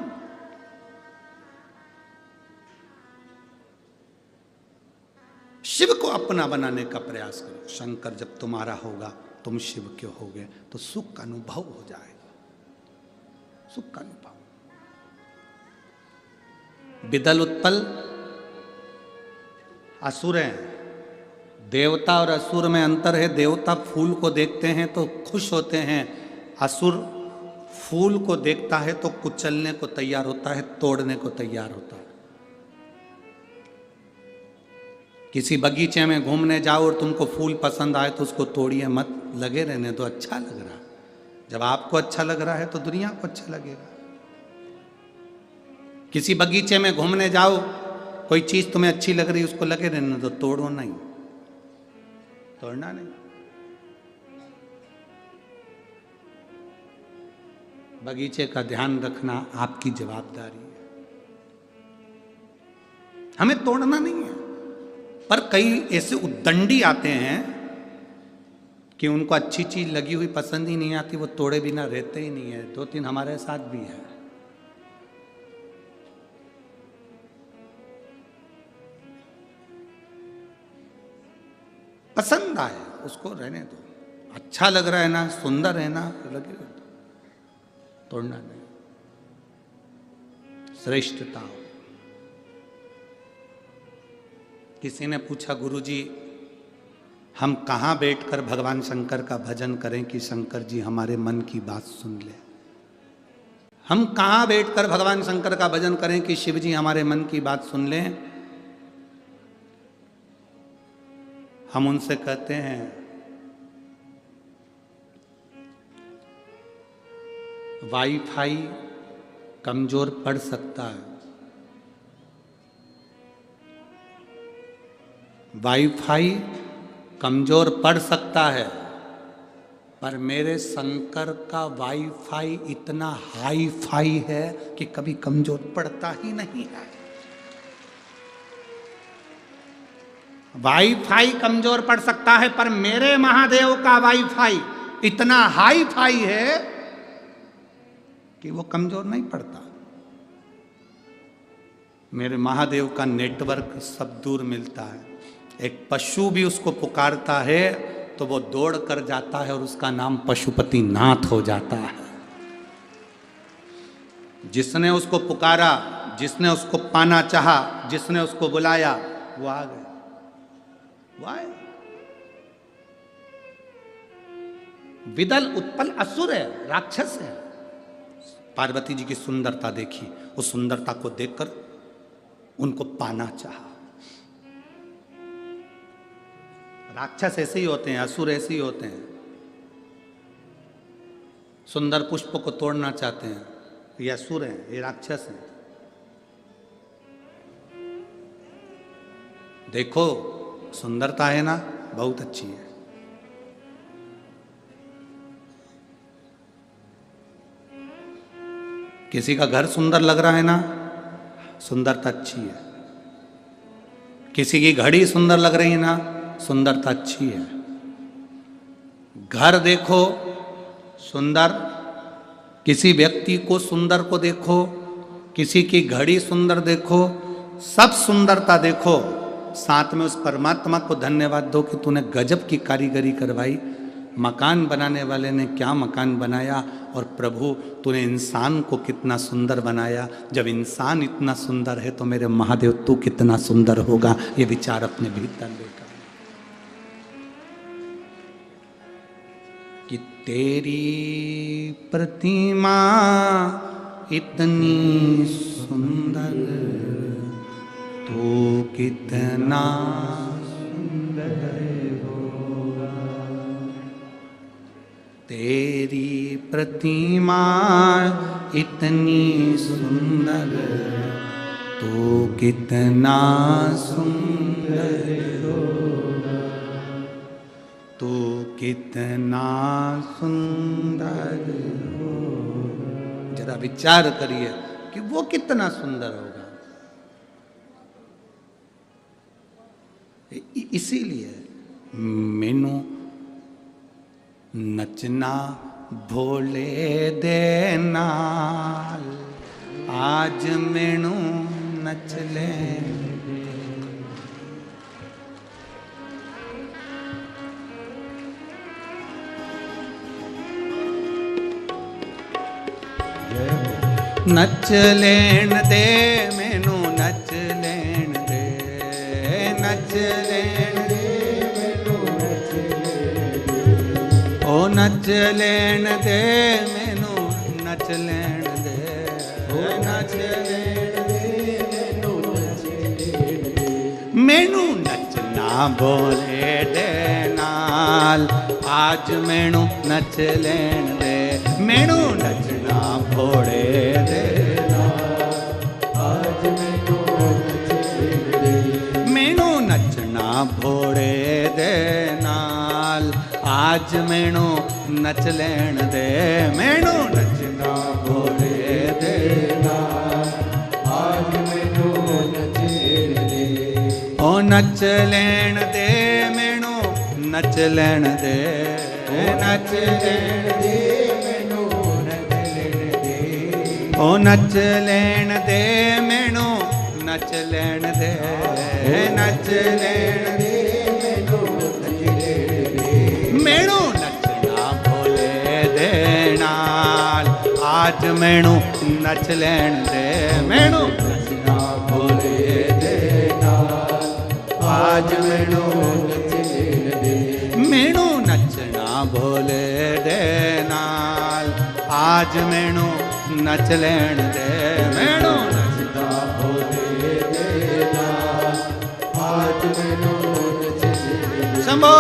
शिव को अपना बनाने का प्रयास करो। शंकर जब तुम्हारा होगा तुम शिव के होगे तो सुख का अनुभव हो जाएगा, सुख का अनुभव। बिदल उत्पल असुर हैं। देवता और असुर में अंतर है। देवता फूल को देखते हैं तो खुश होते हैं, असुर फूल को देखता है तो कुचलने को तैयार होता है, तोड़ने को तैयार होता है। किसी बगीचे में घूमने जाओ और तुमको फूल पसंद आए तो उसको तोड़िए मत, लगे रहने तो अच्छा लग रहा। जब आपको अच्छा लग रहा है तो दुनिया को अच्छा लगेगा। किसी बगीचे में घूमने जाओ, कोई चीज तुम्हें अच्छी लग रही, उसको लगे रहने तो तोड़ो नहीं, तोड़ना नहीं। बगीचे का ध्यान रखना आपकी जवाबदारी है, हमें तोड़ना नहीं है। पर कई ऐसे उद्दंडी आते हैं कि उनको अच्छी चीज लगी हुई पसंद ही नहीं आती, वो तोड़े बिना रहते ही नहीं है। 2-3 हमारे साथ भी है। पसंद आए उसको रहने दो, अच्छा लग रहा है ना, सुंदर है ना, लगे दो, तोड़ना नहीं। श्रेष्ठता। किसी ने पूछा, गुरुजी हम कहाँ बैठकर भगवान शंकर का भजन करें कि शंकर जी हमारे मन की बात सुन ले। हम कहाँ बैठकर भगवान शंकर का भजन करें कि शिव जी हमारे मन की बात सुन लें। हम उनसे कहते हैं, वाईफाई कमजोर पड़ सकता है, वाईफाई कमजोर पड़ सकता है, पर मेरे शंकर का वाईफाई इतना हाई फाई है कि कभी कमजोर पड़ता ही नहीं है। वाईफाई कमजोर पड़ सकता है, पर मेरे महादेव का वाईफाई इतना हाई फाई है कि वो कमजोर नहीं पड़ता। मेरे महादेव का नेटवर्क सब दूर मिलता है। एक पशु भी उसको पुकारता है तो वो दौड़ कर जाता है और उसका नाम पशुपति नाथ हो जाता है। जिसने उसको पुकारा, जिसने उसको पाना चाहा, जिसने उसको बुलाया, वो आ गए। वाय विदल उत्पल असुर है, राक्षस है। पार्वती जी की सुंदरता देखी, उस सुंदरता को देखकर उनको पाना चाहा। राक्षस ऐसे ही होते हैं, असुर ऐसे ही होते हैं। सुंदर पुष्प को तोड़ना चाहते हैं, ये असुर हैं, ये राक्षस हैं। देखो सुंदरता है ना, बहुत अच्छी है। किसी का घर सुंदर लग रहा है ना, सुंदरता अच्छी है। किसी की घड़ी सुंदर लग रही है ना, सुंदरता अच्छी है। घर देखो सुंदर, किसी व्यक्ति को सुंदर को देखो, किसी की घड़ी सुंदर देखो, सब सुंदरता देखो, साथ में उस परमात्मा को धन्यवाद दो कि तूने गजब की कारीगरी करवाई। मकान बनाने वाले ने क्या मकान बनाया, और प्रभु तूने इंसान को कितना सुंदर बनाया। जब इंसान इतना सुंदर है तो मेरे महादेव तू कितना सुंदर होगा, ये विचार अपने भीतर लेकर कि तेरी प्रतिमा इतनी सुंदर, तू कितना सुंदर होगा। तेरी प्रतिमा इतनी सुंदर, तू कितना सुंदर होगा। तू कितना सुंदर होगा। जरा विचार करिए कि वो कितना सुंदर होगा। इसीलिए मैनू नचना भोले दे नाल, आज मैनू नच ले। नच लेन दे मैनू, नच लेन दे, नच लेण दे मैनू नच लेण दे ओ नच लेण दे मैनू नच लेण दे ओ नच लेण दे मैनू नच लेण दे मैनू नचना भोले दे नाल आज मैनू नच लेण दे मैनू नचना भोले दे भोड़े दे नाल आज मैनू नच लेण दे मैनू नचना भोड़े दे नाल आज मैनू नच लेण दे ओ नच लेण दे मैनू नच लेण दे नच लेण दे मैनू नच लेण दे ओ नच लेण दे मैनू नच लेण दे नच लेण दे मैनू नच लेण दे मैनू नचना भोले दे नाल आज मैनू नच लेण दे मैनू नचना भोले दे नाल आज मैनू नच लेण दे मैनू नचना भोले दे नाल आज मैनू नच लेण दे मैनू नचना भोले शंभो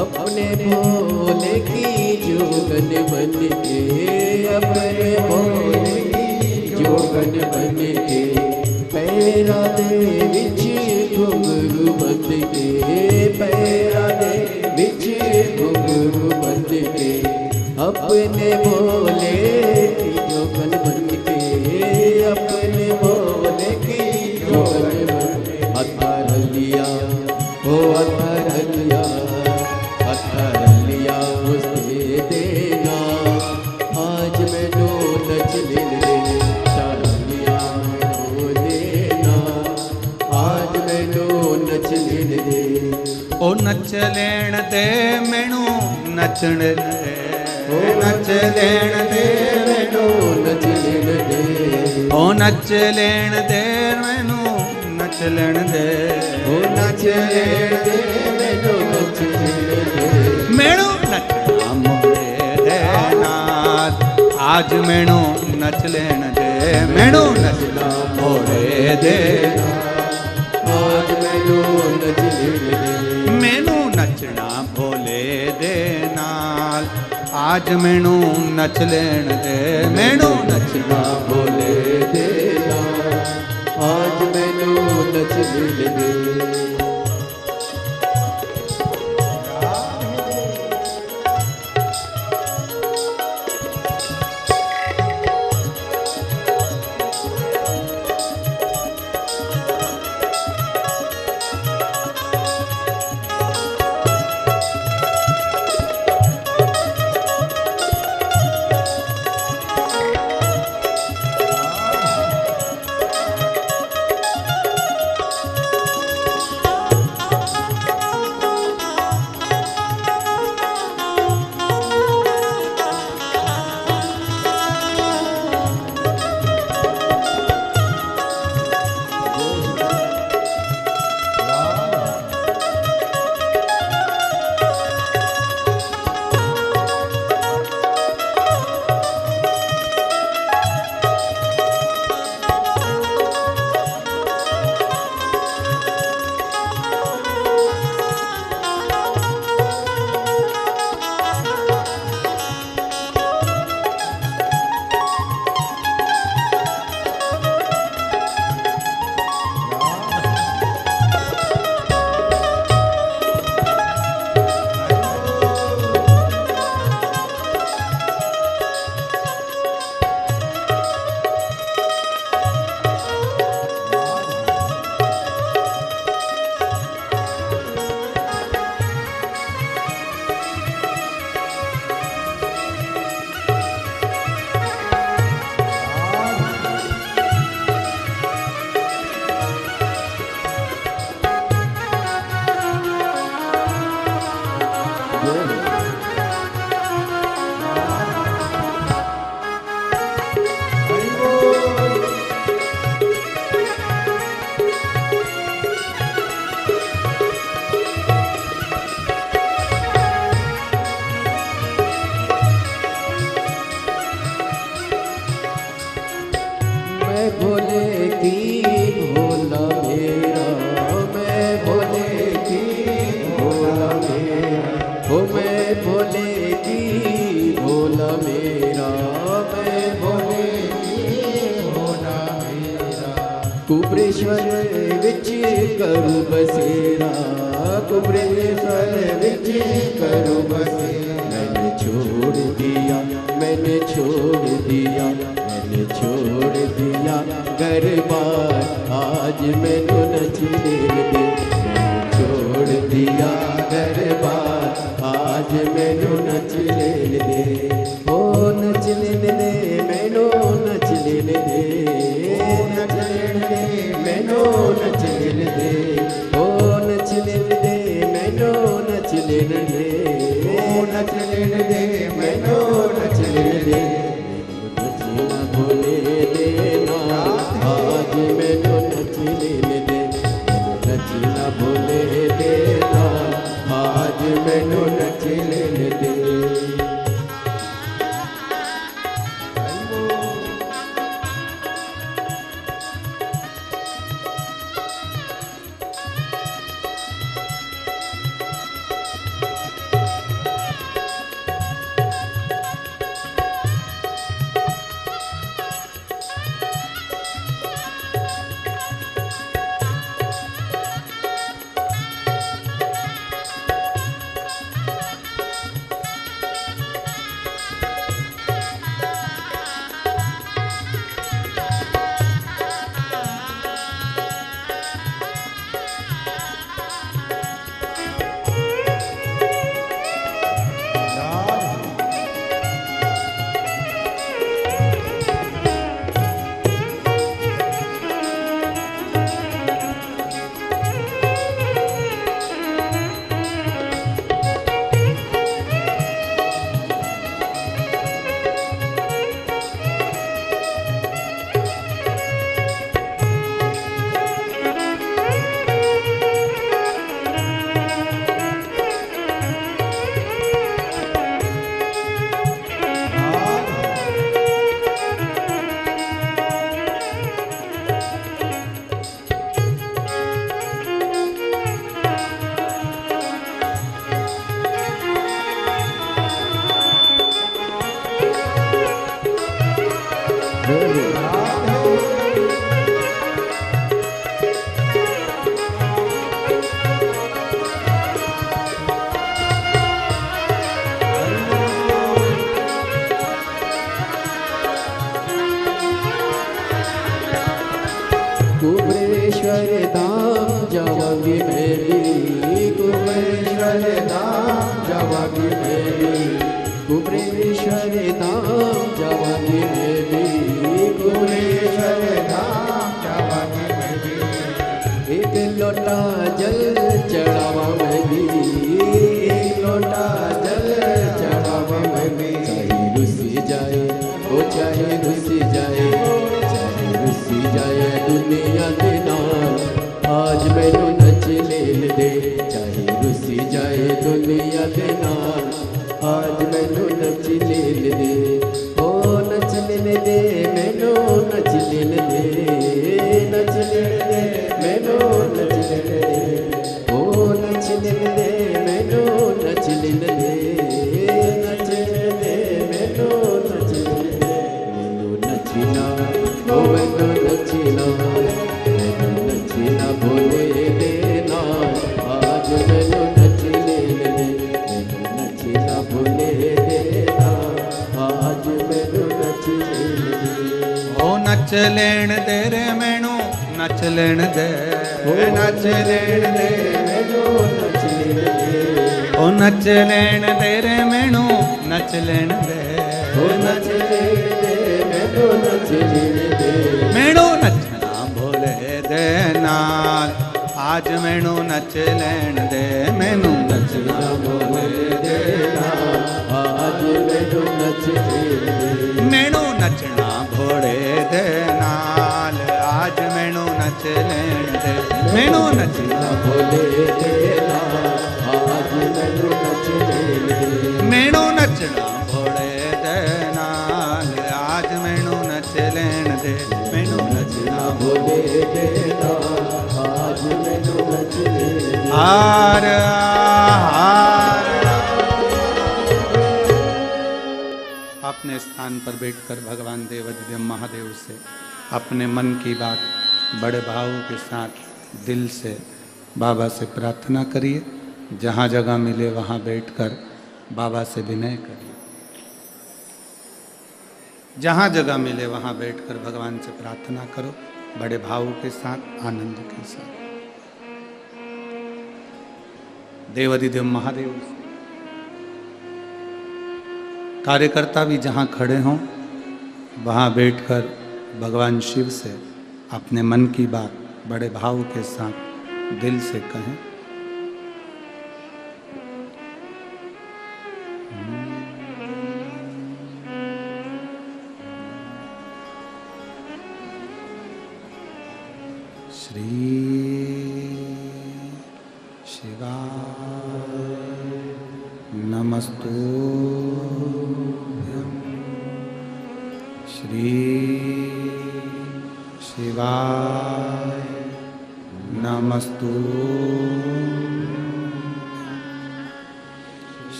अपने भोले की जोगन बन के, अपने भोले की जोगन बन के, पैरा दे विच घुंघरू बंद के, पैरा दे विच घुंघरू बंद के, अपने भोले की जोगन बन के, अपने भोले की ਲੈਣ ਦੇ ओ नच लेण दे मैनू नचण दे ओ नच लेण दे मैनू नच लेण दे ओ नच लेण दे मैनू नच लेण दे ओ नच लेण दे मैनू नच लेण दे मैनू नचना मोरे दे नाल आज मैनू नच लेण दे मैनू नचना मोरे दे आज मैनू नच लेण दे मैनू नचना भोले दे नाल आज मैनू नच लेण दे मैनू नचना भोले दे आज मैनू नच लेण दे मैं भोले की भोला मेरा मैं भोले की भोला मेरा हो मैं भोले की भोला मेरा मैं भोले की भोला मेरा कुबरेश्वर विच करूं बसेरा कुबरेश्वर विच करूं बसेरा मैंने छोड़ दिया मैंने छोड़ दिया मैंने छोड़ दिया घर बार आज मैनू नच लेण दे मैंने छोड़ दिया घर बार आज मैनू नच लेण दे ओ नच लेण दे मैनू नच लेण दे नच लेण दे मैनू नच लेण दे ओ नच लेण दे मैनू नच लेण दे ओ नच लेण दे मैनू नच लेण दे नचना भोले दे आज मैनू नच लेण दे नचना भोले दे आज मैनू नच लेण दे कुबेरेश्वर धाम जावांगी मैं भी, कुबेरेश्वर धाम जावांगी मैं भी, कुबेरेश्वर धाम जावांगी मैं भी, कुबेरेश्वर धाम जावांगी मैं भी। एक लोटा जल चढ़ावा मैं भी, एक लोटा जल चढ़ावा मैं भी। चाहे रुसी जाए वो चाहे रुसी जाए, चाहे रुसी जाए दुनिया के नाम, आज मैनू नच लेन दे। चाहे रुसी जाए दुनिया के नाम, आज मैनू नच लेन दे। ओ नच लेन दे मैनू नच लेन दे, नच लेन दे मैनू नच लेन दे। ओ नच लेन दे मैनू नच लेन दे, नच लेन दे मैनू नच लेन दे। मैनू नचना ओ मैनू नचना, मैनू नचना भोले देना, आज मैनू नच लेन दे। मैनू नचना भोले देना, आज मैनू नच लेन दे। ओ नच लेण दे रे मैनू नच लेण दे, नच लेण दे मैनू नच लेन दे। ओ नच लेण दे रे मैनू नच लेण दे, ओ नच लेन दे मैनू नच लेन दे। मैनू नचना भोले दे नाल, आज मैनू नच लेण दे, मैनू नचना भोले दे नाल, आज मैनू नच लेन दे। मैनू नचना भोले दे नाल, आज मैनू नच लेण दे, मैनू नचना भोले देना, आज मैनू नच लेन दे। मैनू नचना भोले दे नाल, आज मैनू नच लेण दे, मैनू नचना भोले देना, आज मैनू नच लेन दे। हार हार। अपने स्थान पर बैठकर भगवान देवाधिदेव महादेव से अपने मन की बात बड़े भाव के साथ दिल से बाबा से प्रार्थना करिए। जहाँ जगह मिले वहाँ बैठकर बाबा से विनय करिए। जहाँ जगह मिले वहाँ बैठकर भगवान से प्रार्थना करो, बड़े भाव के साथ, आनंद के साथ। देवाधिदेव महादेव से कार्यकर्ता भी जहाँ खड़े हों वहाँ बैठकर भगवान शिव से अपने मन की बात बड़े भाव के साथ दिल से कहें। श्री शिवाय नमस्तुभ्यं, श्री शिवाय नमस्तुभ्यं,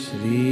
श्री